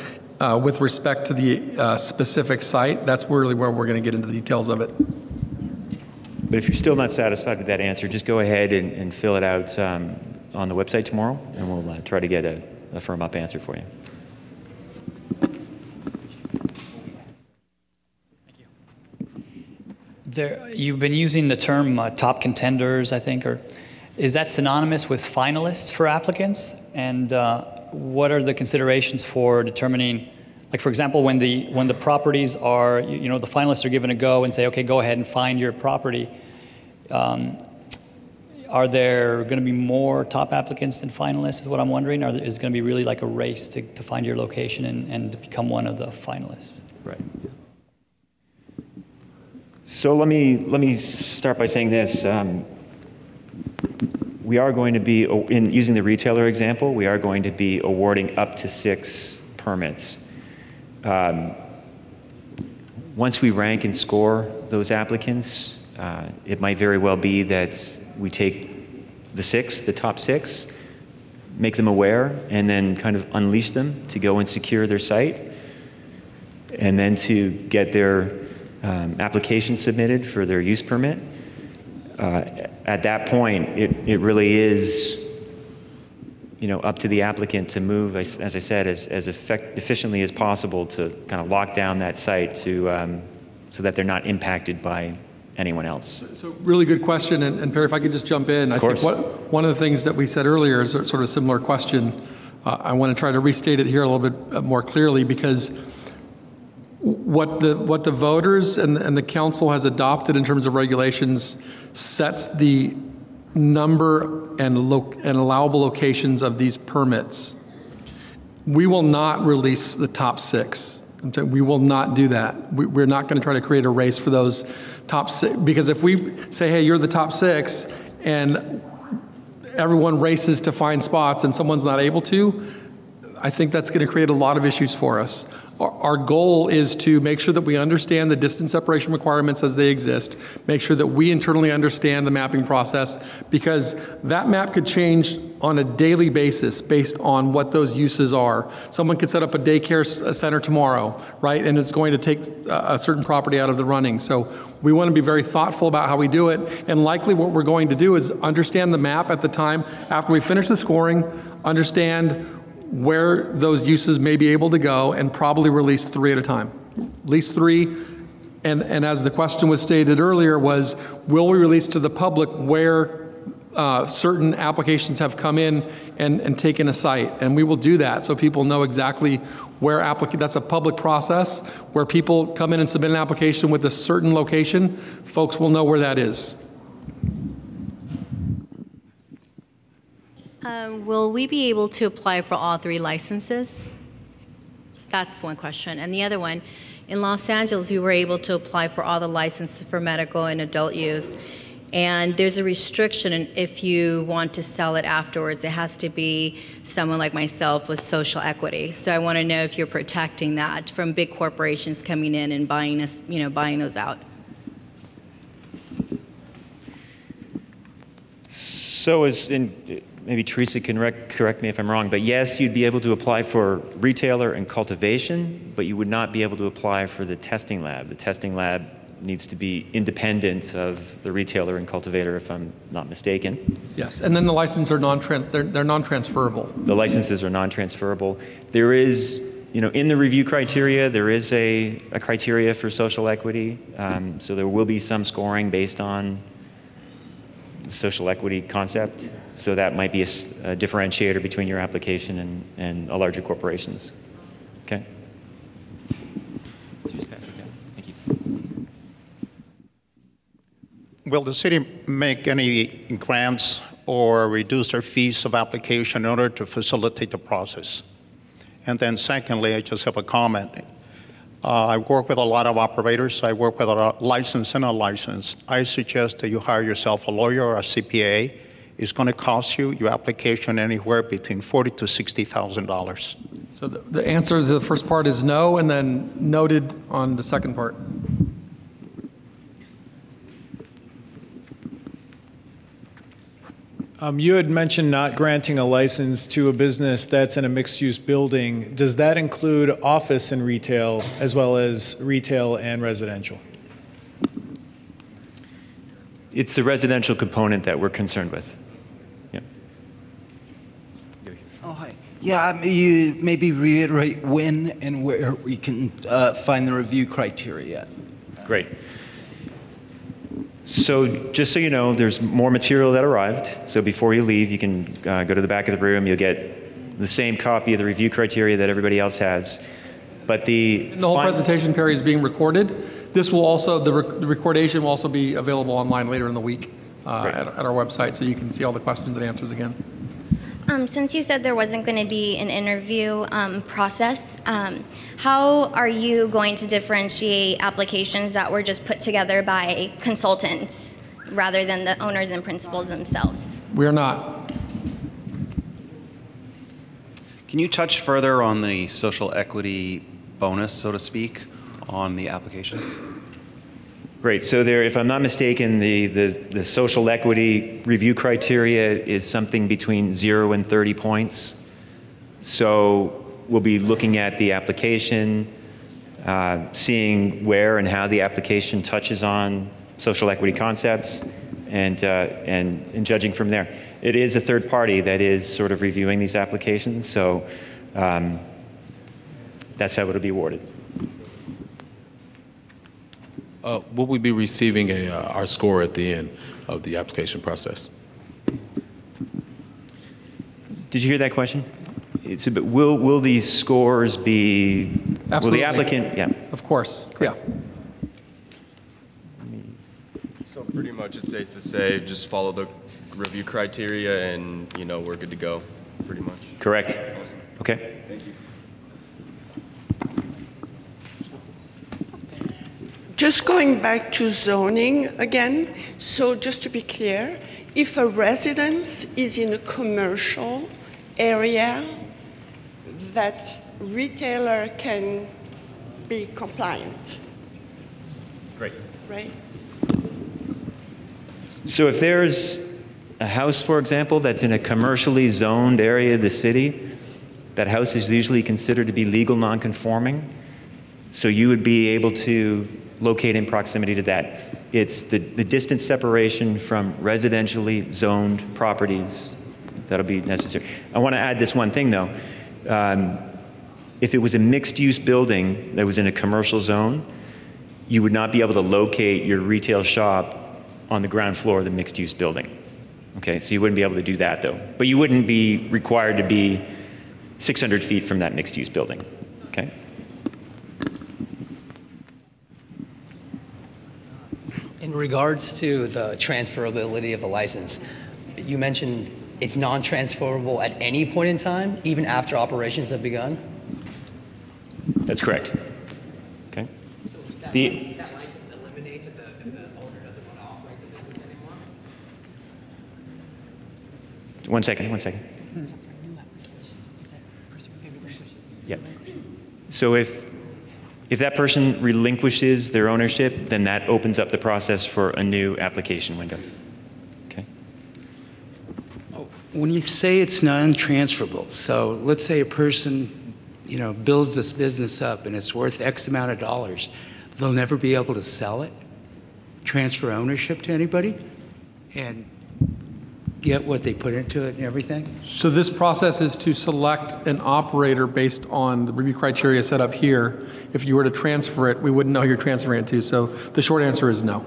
with respect to the specific site, that's really where we're going to get into the details of it.
But if you're still not satisfied with that answer, just go ahead and fill it out on the website tomorrow, and we'll try to get a firm-up answer for you.
You've been using the term top contenders, I think, or is that synonymous with finalists for applicants? And what are the considerations for determining, like for example, when the properties are, the finalists are given a go and say, okay, go ahead and find your property. Are there going to be more top applicants than finalists is what I'm wondering? Or is it going to be really like a race to find your location and to become one of the finalists?
Right. So let me start by saying this. We are going to be, in using the retailer example, we are going to be awarding up to 6 permits. Once we rank and score those applicants, it might very well be that we take the top 6, make them aware, and then kind of unleash them to go and secure their site, and then to get their application submitted for their use permit. At that point, it really is, up to the applicant to move, as I said, as efficiently as possible to kind of lock down that site to, so that they're not impacted by anyone else.
So really good question, and Perry, if I could just jump in. I think one of the things that we said earlier is sort of a similar question. I want to try to restate it here a little bit more clearly, because what the voters and the council has adopted in terms of regulations sets the number and allowable locations of these permits. We will not release the top 6. We will not do that. We're not going to try to create a race for those top 6, because if we say, hey, you're the top 6, and everyone races to find spots and someone's not able to, I think that's going to create a lot of issues for us. Our goal is to make sure that we understand the distance separation requirements as they exist, make sure that we internally understand the mapping process, because that map could change on a daily basis based on what those uses are. Someone could set up a daycare center tomorrow, right? And it's going to take a certain property out of the running. So we want to be very thoughtful about how we do it. And likely what we're going to do is understand the map at the time after we finish the scoring, understand where those uses may be able to go, and probably release 3 at a time. At least 3, and as the question was stated earlier, was will we release to the public where certain applications have come in and taken a site? And we will do that so people know exactly where that's a public process, where people come in and submit an application with a certain location, folks will know where that is.
Will we be able to apply for all 3 licenses? That's one question. And the other one, in Los Angeles, we were able to apply for all the licenses for medical and adult use. And there's a restriction if you want to sell it afterwards. It has to be someone like myself with social equity. So I want to know if you're protecting that from big corporations coming in and buying those out.
So maybe Teresa can correct me if I'm wrong, but yes, you'd be able to apply for retailer and cultivation, but you would not be able to apply for the testing lab. The testing lab needs to be independent of the retailer and cultivator, if I'm not mistaken.
Yes, and then the licenses are they're non-transferable.
The licenses are non-transferable. There is, in the review criteria, there is a criteria for social equity, so there will be some scoring based on the social equity concept. So that might be a differentiator between your application and larger corporations. Okay? Just pass it down. Thank you.
Will the city make any grants or reduce their fees of application in order to facilitate the process? And then secondly, I just have a comment. I work with a lot of operators. I work with a licensed and unlicensed. I suggest that you hire yourself a lawyer or a CPA. It's going to cost you your application anywhere between $40,000 to $60,000.
So the answer to the first part is no, and then noted on the second part.
You had mentioned not granting a license to a business that's in a mixed-use building. Does that include office and retail, as well as retail and residential?
It's the residential component that we're concerned with. Yeah.
Oh, hi. Yeah, you maybe reiterate when and where we can find the review criteria.
Great. So just so you know, there's more material that arrived. So before you leave, you can go to the back of the room. You'll get the same copy of the review criteria that everybody else has. But the
whole presentation, Perry, is being recorded. This will also, the recordation will also be available online later in the week at our website, so you can see all the questions and answers again.
Since you said there wasn't going to be an interview process, how are you going to differentiate applications that were just put together by consultants rather than the owners and principals themselves?
We are not.
Can you touch further on the social equity bonus, so to speak, on the applications?
Great. So there, if I'm not mistaken, the social equity review criteria is something between 0 and 30 points. So we'll be looking at the application, seeing where and how the application touches on social equity concepts, and judging from there. It is a third party that is sort of reviewing these applications, so that's how it'll be awarded.
Will we be receiving our score at the end of the application process?
Did you hear that question? It's about, will these scores be,
Absolutely.
Will the applicant, yeah.
Of course, yeah.
So pretty much it's safe to say just follow the review criteria and, you know, we're good to go, pretty much.
Correct.
Awesome.
Okay.
Thank you.
Just going back to zoning again, so just to be clear, if a residence is in a commercial area, that retailer can be compliant.
Great.
Right?
So if there's a house, for example, that's in a commercially zoned area of the city, that house is usually considered to be legal non-conforming. So you would be able to locate in proximity to that. It's the distance separation from residentially zoned properties that'll be necessary. I want to add this one thing though. If it was a mixed-use building that was in a commercial zone, you would not be able to locate your retail shop on the ground floor of the mixed-use building. Okay, so you wouldn't be able to do that though. But you wouldn't be required to be 600 feet from that mixed-use building, okay?
In regards to the transferability of the license, you mentioned it's non-transferable at any point in time, even after operations have begun?
That's correct. Okay.
So that license eliminates if the owner doesn't want to operate the business anymore?
One second. Yeah. So if that person relinquishes their ownership, then that opens up the process for a new application window. Okay.
When you say it's non-transferable, so let's say a person, builds this business up and it's worth X amount of dollars, they'll never be able to sell it, transfer ownership to anybody, and get what they put into it and everything?
So this process is to select an operator based on the review criteria set up here. If you were to transfer it, we wouldn't know who you're transferring it to. So the short answer is no.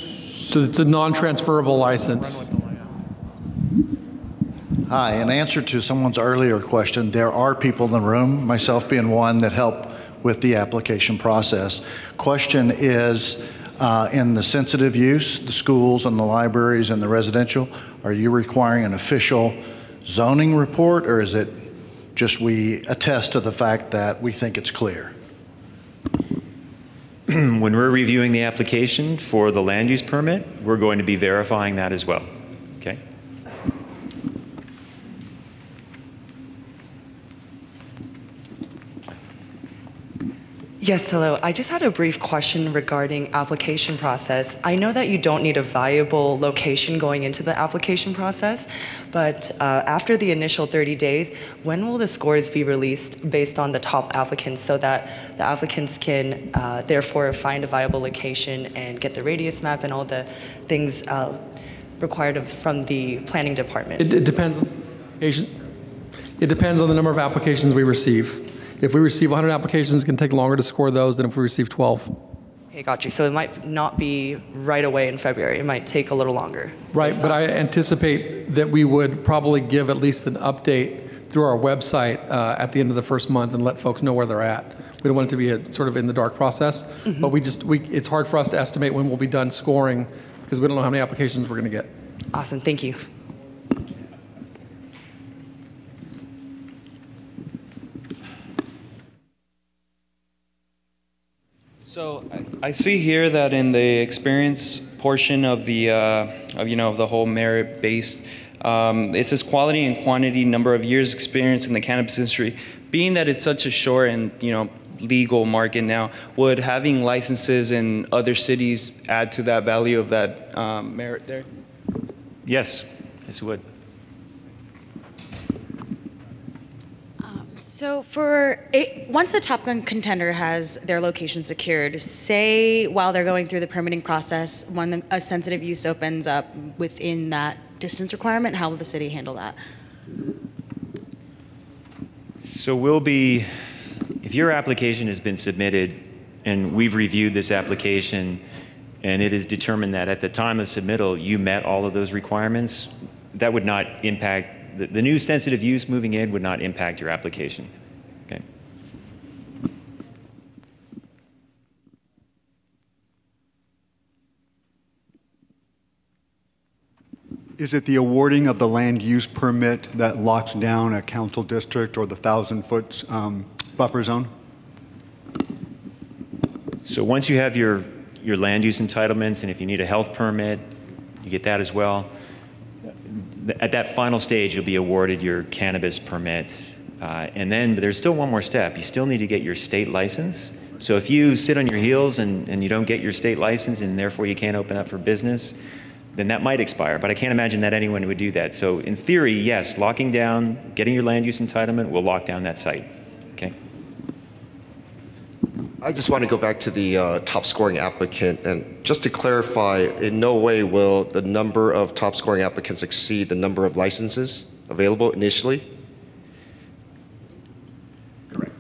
So it's a non-transferable license.
Hi, in answer to someone's earlier question, there are people in the room, myself being one, that help with the application process. Question is, in the sensitive use, the schools and the libraries and the residential, are you requiring an official zoning report, or is it just we attest to the fact that we think it's clear?
When we're reviewing the application for the land use permit, we're going to be verifying that as well. Okay?
Yes, hello. I just had a brief question regarding application process. I know that you don't need a viable location going into the application process, but after the initial 30 days, when will the scores be released based on the top applicants so that the applicants can therefore find a viable location and get the radius map and all the things required from the planning department?
It depends on the application. It depends on the number of applications we receive. If we receive 100 applications, it's going to take longer to score those than if we receive 12.
Okay, got you. So it might not be right away in February. It might take a little longer.
Right, but I anticipate that we would probably give at least an update through our website at the end of the first month and let folks know where they're at. We don't want it to be a sort of in the dark process, but it's hard for us to estimate when we'll be done scoring because we don't know how many applications we're going to get.
Awesome, thank you.
So I see here that in the experience portion of the of the whole merit-based, it says quality and quantity, number of years experience in the cannabis industry. Being that it's such a short and legal market now, would having licenses in other cities add to that value of that merit there?
Yes, it would.
So once a top gun contender has their location secured, say while they're going through the permitting process, when a sensitive use opens up within that distance requirement, how will the city handle that?
So if your application has been submitted and we've reviewed this application and it is determined that at the time of submittal you met all of those requirements, that would not impact the new sensitive use moving in would not impact your application. Okay.
Is it the awarding of the land use permit that locks down a council district or the 1,000-foot buffer zone?
So once you have your land use entitlements, and if you need a health permit, you get that as well. At that final stage, you'll be awarded your cannabis permit. And then there's still one more step. You still need to get your state license. So if you sit on your heels and you don't get your state license and therefore you can't open up for business, then that might expire. But I can't imagine that anyone would do that. So in theory, yes, locking down, getting your land use entitlement will lock down that site. Okay.
I just want to go back to the top scoring applicant, and just to clarify, in no way will the number of top scoring applicants exceed the number of licenses available initially? Correct.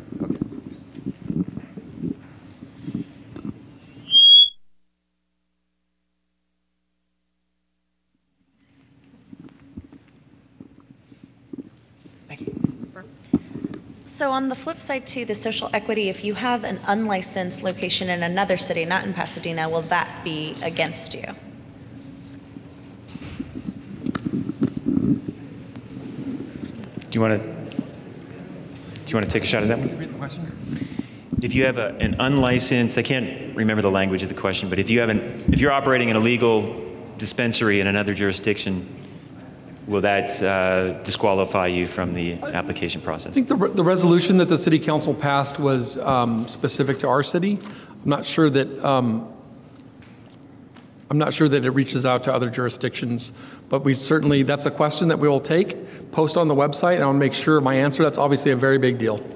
Okay.
So on the flip side to the social equity, if you have an unlicensed location in another city, not in Pasadena, will that be against you?
Do you want to take a shot at that one?
Read the question.
If you have an unlicensed, I can't remember the language of the question, but if you're operating an illegal dispensary in another jurisdiction, will that disqualify you from the application process?
I think the resolution that the city council passed was specific to our city. I'm not sure that it reaches out to other jurisdictions, but that's a question that we will take, post on the website, and I'll make sure my answer. That's obviously a very big deal.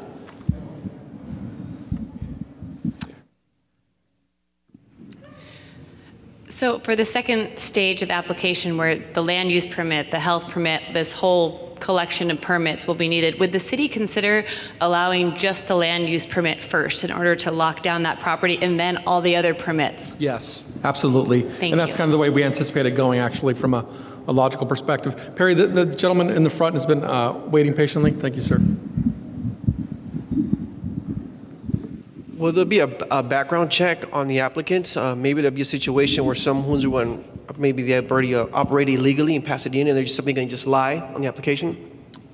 So for the second stage of the application where the land use permit, the health permit, this whole collection of permits will be needed, would the city consider allowing just the land use permit first in order to lock down that property and then all the other permits?
Yes, absolutely.
Thank
and that's
you.
kind of the way we anticipated going, actually, from a logical perspective. Perry, the gentleman in the front has been waiting patiently. Thank you, sir.
Will there be a background check on the applicants? Maybe there'll be a situation where maybe they already operate illegally in Pasadena and they're just simply going to just lie on the application?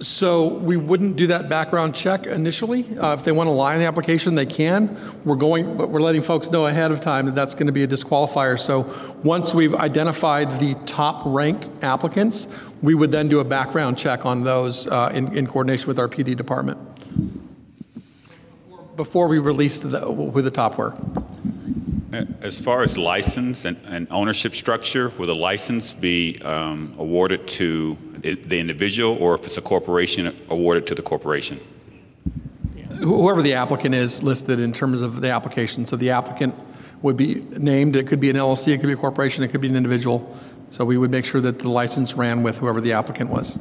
So we wouldn't do that background check initially. If they want to lie in the application, they can. But we're letting folks know ahead of time that that's going to be a disqualifier. So once we've identified the top ranked applicants, we would then do a background check on those in coordination with our PD department before we released who the top were.
As far as license and ownership structure, will the license be awarded to the individual, or if it's a corporation, awarded to the corporation?
Whoever the applicant is listed in terms of the application. So the applicant would be named. It could be an LLC, it could be a corporation, it could be an individual. So we would make sure that the license ran with whoever the applicant was.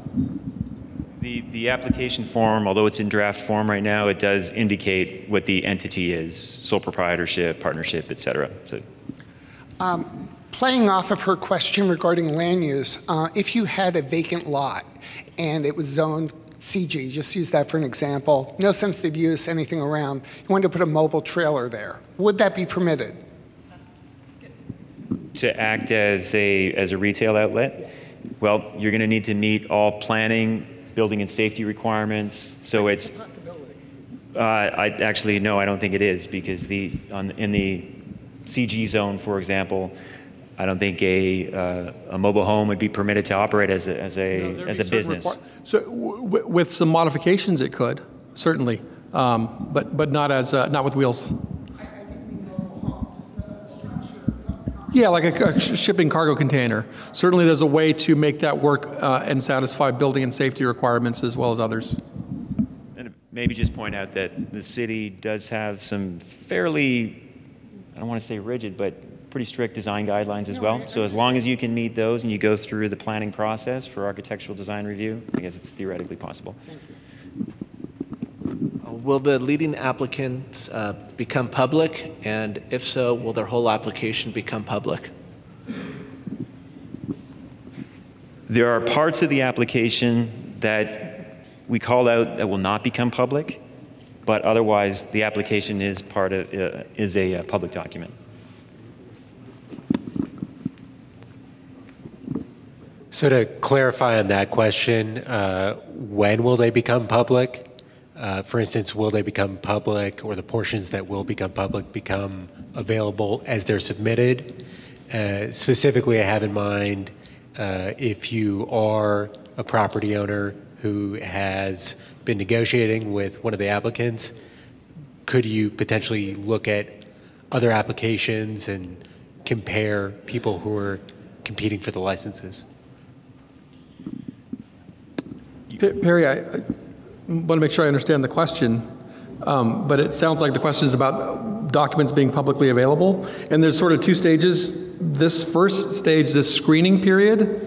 The application form, although it's in draft form right now, it does indicate what the entity is: sole proprietorship, partnership, et cetera. So,
playing off of her question regarding land use, if you had a vacant lot and it was zoned CG, just use that for an example, no sensitive use, anything around, you wanted to put a mobile trailer there, would that be permitted?
to act as a retail outlet, well, you're going to need to meet all planning, building and safety requirements. So it's I actually no, I don't think it is, because in the CG zone, for example, I don't think a mobile home would be permitted to operate as a business.
So with some modifications, it could certainly, but not with wheels. Yeah, like a shipping cargo container. Certainly, there's a way to make that work and satisfy building and safety requirements as well as others.
And maybe just point out that the city does have some fairly, I don't want to say rigid, but pretty strict design guidelines as well. So as long as you can meet those and you go through the planning process for architectural design review, I guess it's theoretically possible.
Will the leading applicants become public? And if so, will their whole application become public?
There are parts of the application that we call out that will not become public, but otherwise the application is a public document.
So to clarify on that question, when will they become public? For instance, will they become public, or the portions that will become public become available as they're submitted? Specifically, I have in mind if you are a property owner who has been negotiating with one of the applicants, could you potentially look at other applications and compare people who are competing for the licenses?
Perry, I want to make sure I understand the question, but it sounds like the question is about documents being publicly available. And there's sort of two stages. This first stage, this screening period,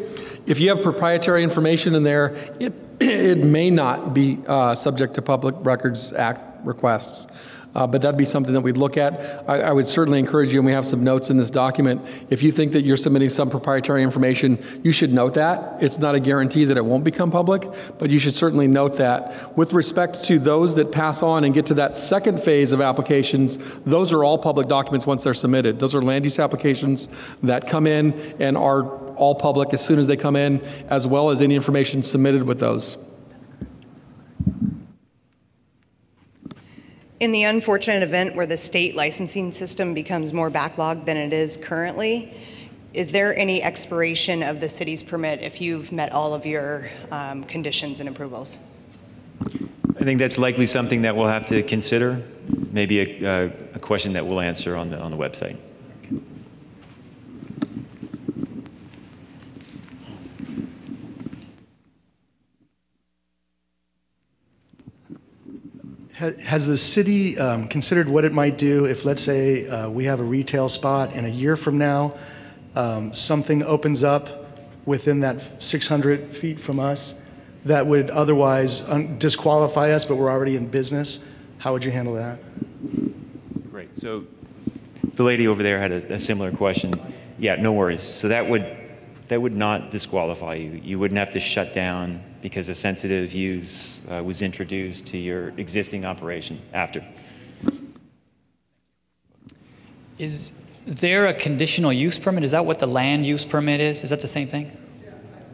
if you have proprietary information in there, it may not be subject to Public Records Act requests. But that'd be something that we'd look at. I would certainly encourage you, and we have some notes in this document, if you think that you're submitting some proprietary information, you should note that. It's not a guarantee that it won't become public, but you should certainly note that. With respect to those that pass on and get to that second phase of applications, those are all public documents once they're submitted. Those are land use applications that come in and are all public as soon as they come in, as well as any information submitted with those.
In the unfortunate event where the state licensing system becomes more backlogged than it is currently, is there any expiration of the city's permit if you've met all of your conditions and approvals?
I think that's likely something that we'll have to consider, maybe a question that we'll answer on the website.
Has the city considered what it might do if, let's say, we have a retail spot and a year from now, something opens up within that 600 feet from us that would otherwise disqualify us, but we're already in business? How would you handle that?
Great. So the lady over there had a similar question. Yeah, no worries. So that would not disqualify you. You wouldn't have to shut down because a sensitive use was introduced to your existing operation after.
Is there a conditional use permit? Is that what the land use permit is? Is that the same thing?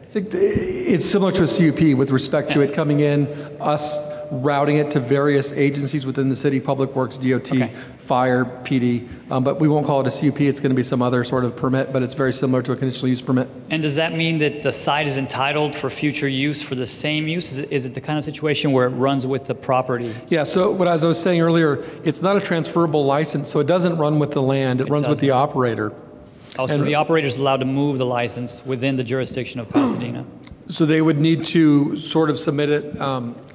I think it's similar to a CUP with respect to it coming in, us routing it to various agencies within the city, Public Works, DOT, Fire, PD, but we won't call it a CUP. It's going to be some other sort of permit, but it's very similar to a conditional use permit.
And does that mean that the site is entitled for future use for the same use? Is it the kind of situation where it runs with the property?
Yeah, so as I was saying earlier, it's not a transferable license, so it doesn't run with the land, it runs with the operator.
Also, the operator is allowed to move the license within the jurisdiction of Pasadena.
So they would need to sort of submit it,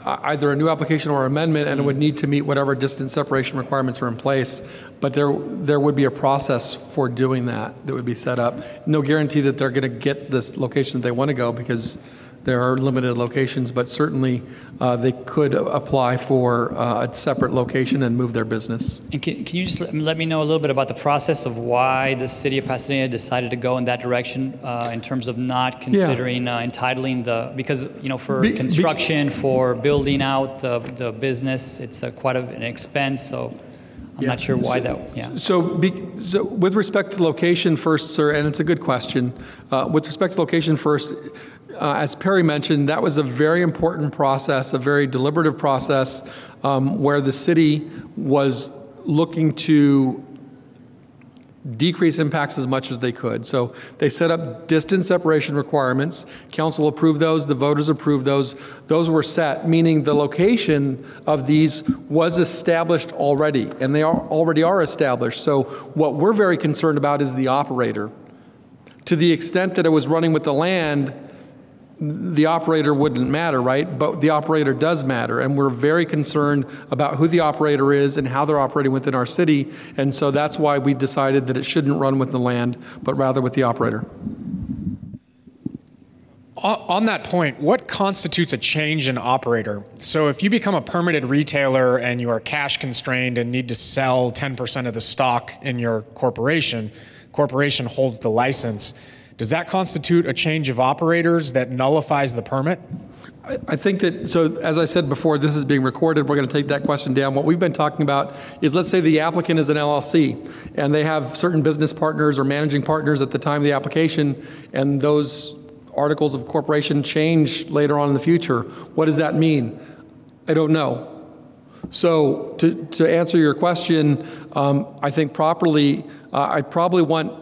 either a new application or amendment, and it would need to meet whatever distance separation requirements are in place. But there would be a process for doing that would be set up. No guarantee that they're going to get this location that they want to go, because there are limited locations, but certainly they could apply for a separate location and move their business.
And can you just let me know a little bit about the process of why the city of Pasadena decided to go in that direction in terms of not considering entitling because for construction, for building out the business, it's quite an expense. So I'm not sure why that.
So with respect to location first, sir, and it's a good question. With respect to location first, as Perry mentioned, that was a very important process, a very deliberative process, where the city was looking to decrease impacts as much as they could. So they set up distance separation requirements. Council approved those, the voters approved those. Those were set, meaning the location of these was established already, and they already are established. So what we're very concerned about is the operator. To the extent that it was running with the land, the operator wouldn't matter, right? But the operator does matter, and we're very concerned about who the operator is and how they're operating within our city, and so that's why we decided that it shouldn't run with the land, but rather with the operator.
On that point, what constitutes a change in operator? So if you become a permitted retailer and you are cash constrained and need to sell 10% of the stock in your corporation holds the license. Does that constitute a change of operators that nullifies the permit?
I think that, so as I said before, this is being recorded. We're going to take that question down. What we've been talking about is, let's say the applicant is an LLC and they have certain business partners or managing partners at the time of the application, and those articles of corporation change later on in the future. What does that mean? I don't know. So to answer your question, I think properly, I'd probably want,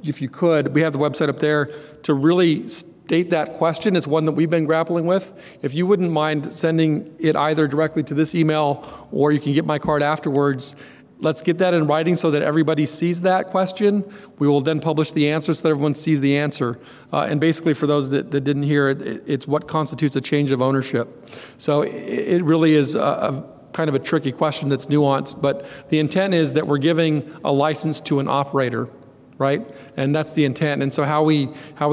if you could, we have the website up there, to really state that question. It's one that we've been grappling with. If you wouldn't mind sending it either directly to this email, or you can get my card afterwards, let's get that in writing so that everybody sees that question. We will then publish the answer so that everyone sees the answer. And basically, for those that didn't hear it, it's what constitutes a change of ownership. So it really is a kind of a tricky question that's nuanced, but the intent is that we're giving a license to an operator, right? And that's the intent. And so how we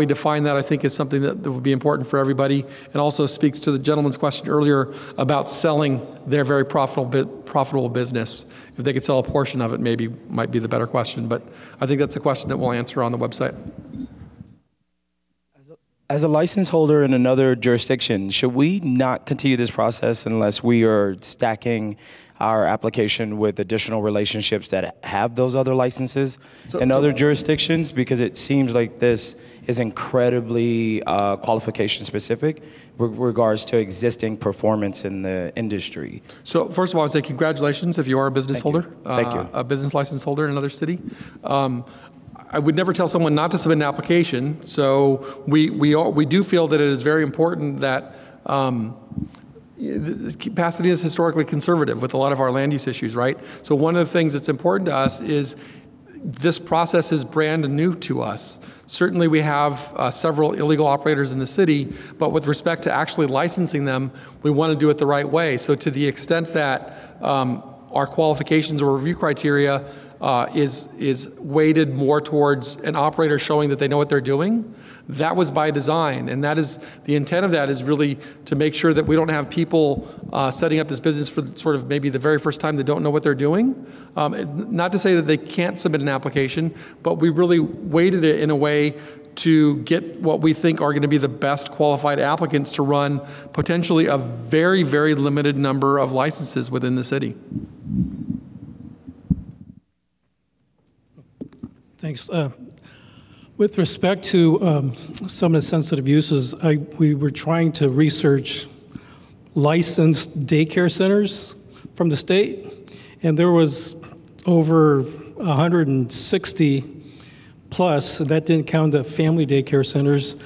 define that, I think, is something that would be important for everybody, and also speaks to the gentleman's question earlier about selling their very profitable business. If they could sell a portion of it, maybe might be the better question, but I think that's a question that we'll answer on the website.
As a license holder in another jurisdiction, should we not continue this process unless we are stacking our application with additional relationships that have those other licenses in other jurisdictions? Because it seems like this is incredibly qualification specific with regards to existing performance in the industry.
So first of all, I'd say congratulations if you are a business holder,
Thank you.
A business license holder in another city. I would never tell someone not to submit an application. So we do feel that it is very important that Pasadena is historically conservative with a lot of our land use issues, right? So one of the things that's important to us is this process is brand new to us. Certainly we have several illegal operators in the city, but with respect to actually licensing them, we want to do it the right way. So to the extent that our qualifications or review criteria is weighted more towards an operator showing that they know what they're doing, that was by design. And that is, the intent of that is really to make sure that we don't have people setting up this business for sort of maybe the very first time that don't know what they're doing. Not to say that they can't submit an application, but we really weighted it in a way to get what we think are going to be the best qualified applicants to run potentially a very, very limited number of licenses within the city.
Thanks. With respect to some of the sensitive uses, we were trying to research licensed daycare centers from the state, and there was over 160 plus, and that didn't count the family daycare centers.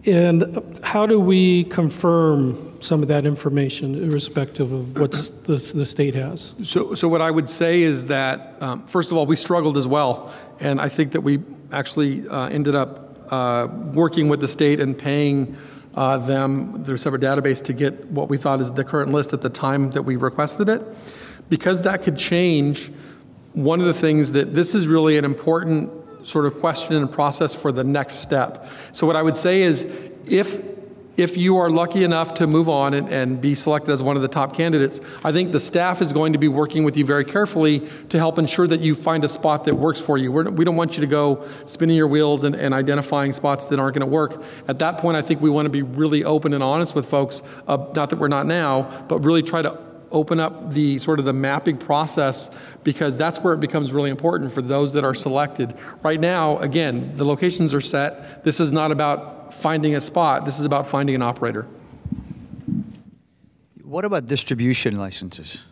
And how do we confirm some of that information irrespective of what the state has?
So what I would say is that, first of all, we struggled as well. And I think that we actually ended up working with the state and paying them their separate database to get what we thought is the current list at the time that we requested it. Because that could change, one of the things that this is really an important sort of question and process for the next step. So what I would say is if you are lucky enough to move on and be selected as one of the top candidates, I think the staff is going to be working with you very carefully to help ensure that you find a spot that works for you. We don't want you to go spinning your wheels and identifying spots that aren't going to work. At that point, I think we want to be really open and honest with folks, not that we're not now, but really try to open up the sort of the mapping process, because that's where it becomes really important for those that are selected. Right now, again, the locations are set. This is not about finding a spot. This is about finding an operator.
What about distribution licenses?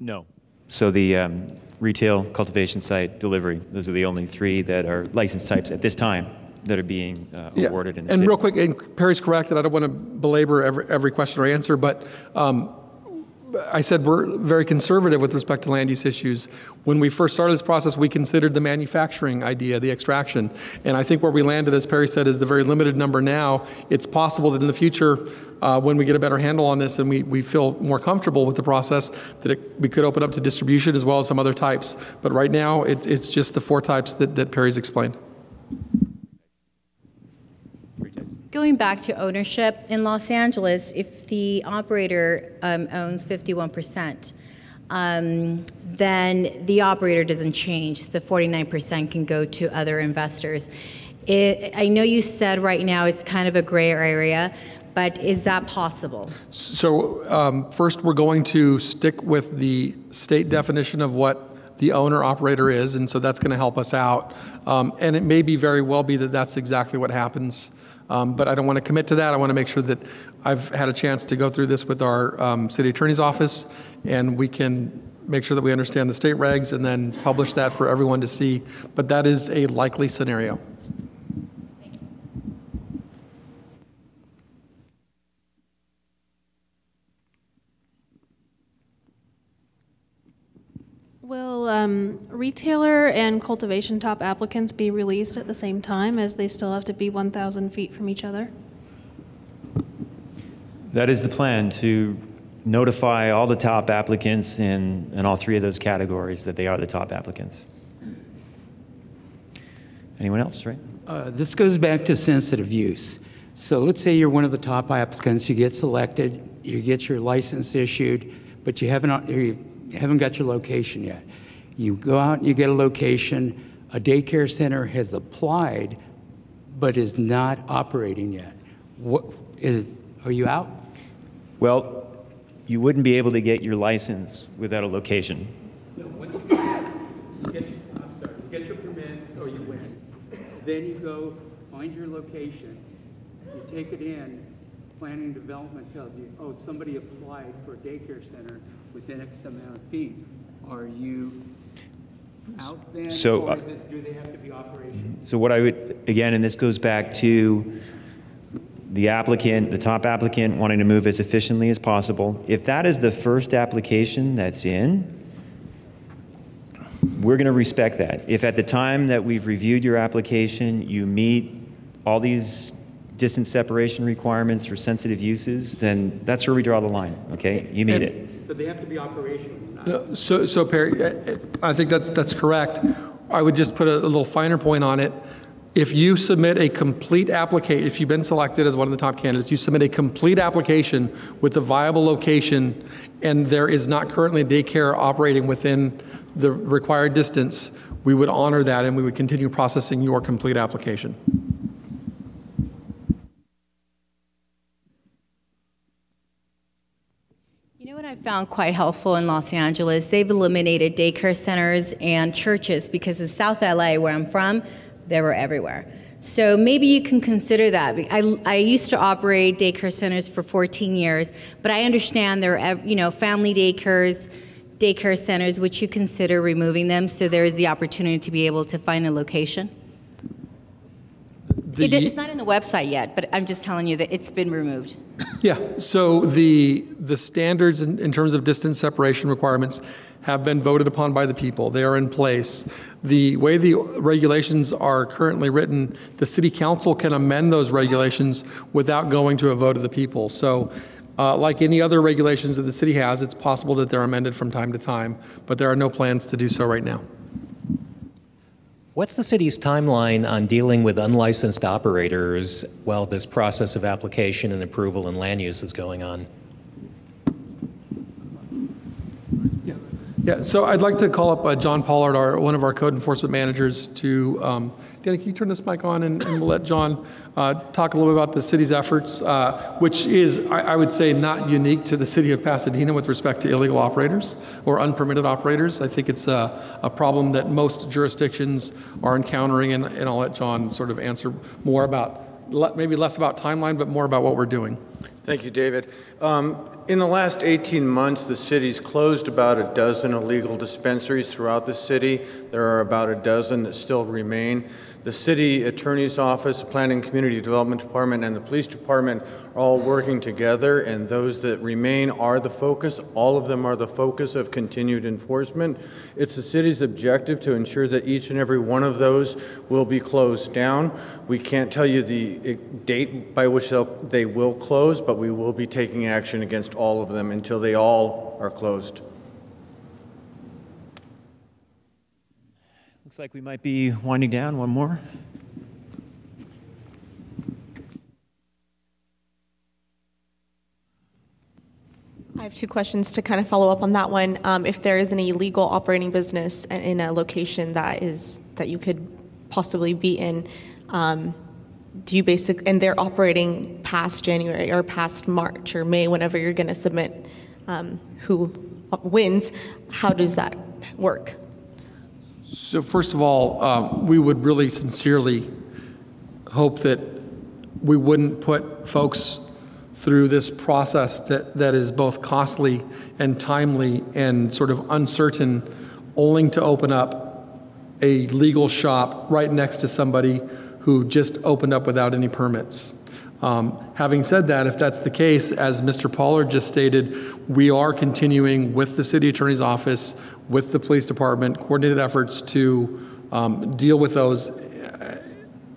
No. So the retail, cultivation site, delivery, those are the only three that are license types at this time that are being awarded in the city.
And real quick, and Perry's correct that I don't want to belabor every question or answer, but I said we're very conservative with respect to land use issues. When we first started this process, we considered the manufacturing idea, the extraction. And I think where we landed, as Perry said, is the very limited number now. It's possible that in the future, when we get a better handle on this and we feel more comfortable with the process, that we could open up to distribution as well as some other types. But right now, it's just the four types that Perry's explained.
Going back to ownership, in Los Angeles, if the operator owns 51%, then the operator doesn't change. The 49% can go to other investors. I know you said right now it's kind of a gray area, but is that possible?
So first, we're going to stick with the state definition of what the owner-operator is, and so that's going to help us out. And it may very well be that that's exactly what happens. But I don't want to commit to that. I want to make sure that I've had a chance to go through this with our city attorney's office, and we can make sure that we understand the state regs and then publish that for everyone to see. But that is a likely scenario.
Will retailer and cultivation top applicants be released at the same time, as they still have to be 1,000 feet from each other?
That is the plan, to notify all the top applicants in all three of those categories that they are the top applicants. Anyone else, right?
This goes back to sensitive use. So let's say you're one of the top applicants, you get selected, you get your license issued, but you haven't got your location yet. You go out and you get a location, a daycare center has applied, but is not operating yet. Are you out?
Well, you wouldn't be able to get your license without a location.
No, once you get your permit or you win. Then you go find your location, you take it in, planning and development tells you, oh, somebody applied for a daycare center within X amount of feet. Are you out then,
So,
or do they have to be operational?
So what I would, again, and this goes back to the applicant, the top applicant wanting to move as efficiently as possible. If that is the first application that's in, we're going to respect that. If at the time that we've reviewed your application, you meet all these distance separation requirements for sensitive uses, then that's where we draw the line, okay? You meet it.
So they have to be operational.
So Perry, I think that's correct. I would just put a little finer point on it. If you submit a complete application, if you've been selected as one of the top candidates, you submit a complete application with a viable location, and there is not currently a daycare operating within the required distance, we would honor that and we would continue processing your complete application.
You know what I found quite helpful in Los Angeles. They've eliminated daycare centers and churches because in South LA, where I'm from, they were everywhere. So maybe you can consider that. I used to operate daycare centers for 14 years, but I understand there are, family daycare centers, which you consider removing them, so there is the opportunity to be able to find a location. It's not in the website yet, but I'm just telling you that it's been removed.
Yeah, so the standards in terms of distance separation requirements have been voted upon by the people. They are in place. The way the regulations are currently written, the city council can amend those regulations without going to a vote of the people. So like any other regulations that the city has, it's possible that they're amended from time to time, but there are no plans to do so right now.
What's the city's timeline on dealing with unlicensed operators while this process of application and approval and land use is going on?
Yeah, so I'd like to call up John Pollard, one of our code enforcement managers, to, Danny, can you turn this mic on and we'll let John talk a little bit about the city's efforts, which is, I would say, not unique to the city of Pasadena with respect to illegal operators or unpermitted operators. I think it's a problem that most jurisdictions are encountering, and I'll let John sort of answer more about, maybe less about timeline, but more about what we're doing.
Thank you, David. In the last 18 months, the city's closed about a dozen illegal dispensaries throughout the city. There are about a dozen that still remain. The city attorney's office, planning community development department, and the police department are all working together, and those that remain are the focus. All of them are the focus of continued enforcement. It's the city's objective to ensure that each and every one of those will be closed down. We can't tell you the date by which they will close, but we will be taking action against all of them until they all are closed.
Looks like we might be winding down. One more.
I have two questions to kind of follow up on that one. If there is an illegal operating business in a location that you could possibly be in, do you and they're operating past January or past March or May, whenever you're going to submit who wins, how does that work?
So first of all, we would really sincerely hope that we wouldn't put folks through this process that is both costly and timely and sort of uncertain, only to open up a legal shop right next to somebody who just opened up without any permits. Having said that, if that's the case, as Mr. Pollard just stated, we are continuing with the city attorney's office, with the police department, coordinated efforts to deal with those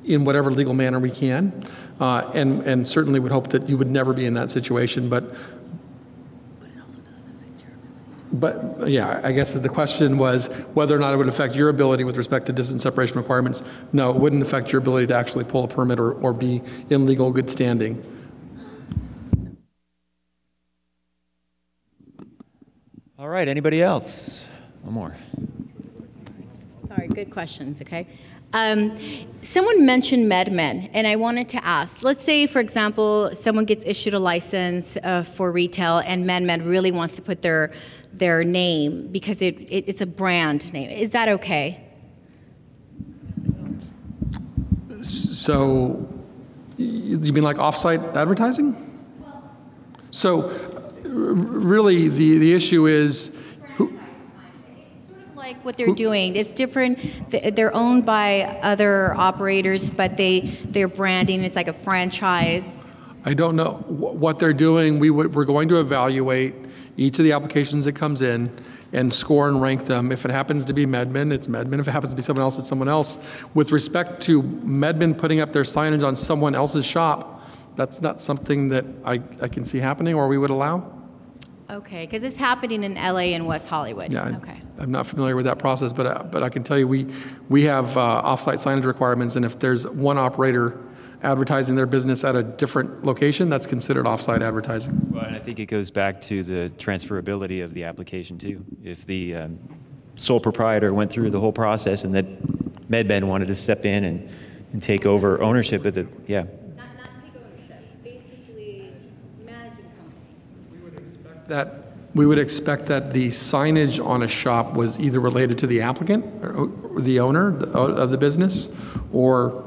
in whatever legal manner we can, and certainly would hope that you would never be in that situation. But yeah, I guess the question was whether or not it would affect your ability with respect to distance separation requirements. No, it wouldn't affect your ability to actually pull a permit or be in legal good standing.
All right, anybody else? One more.
Sorry, good questions, okay? Someone mentioned MedMen, and I wanted to ask, let's say, for example, someone gets issued a license for retail and MedMen really wants to put their name because it's a brand name. Is that okay?
So you mean like off-site advertising? So really the issue is
like what they're doing. It's different. They're owned by other operators, but their branding is like a franchise.
I don't know what they're doing. We're going to evaluate each of the applications that comes in and score and rank them. If it happens to be MedMen, it's MedMen. If it happens to be someone else, it's someone else. With respect to MedMen putting up their signage on someone else's shop, that's not something that I can see happening or we would allow.
Okay, because it's happening in LA and West Hollywood.
Yeah,
okay.
I'm not familiar with that process, but I can tell you we have off-site signage requirements, and if there's one operator advertising their business at a different location, that's considered off-site advertising.
Well, and I think it goes back to the transferability of the application too. If the sole proprietor went through the whole process and that MedMen wanted to step in and take over ownership of the, yeah.
Not take ownership, basically managing company.
That we would expect that the signage on a shop was either related to the applicant or the owner of the business, or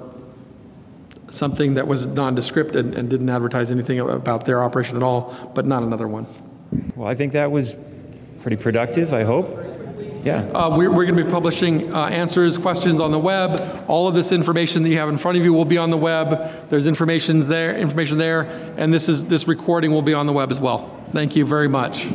something that was nondescript and didn't advertise anything about their operation at all, but not another one.
Well, I think that was pretty productive, I hope. Yeah.
We're going to be publishing answers, questions on the web. All of this information that you have in front of you will be on the web. There's information there, and this recording will be on the web as well. Thank you very much.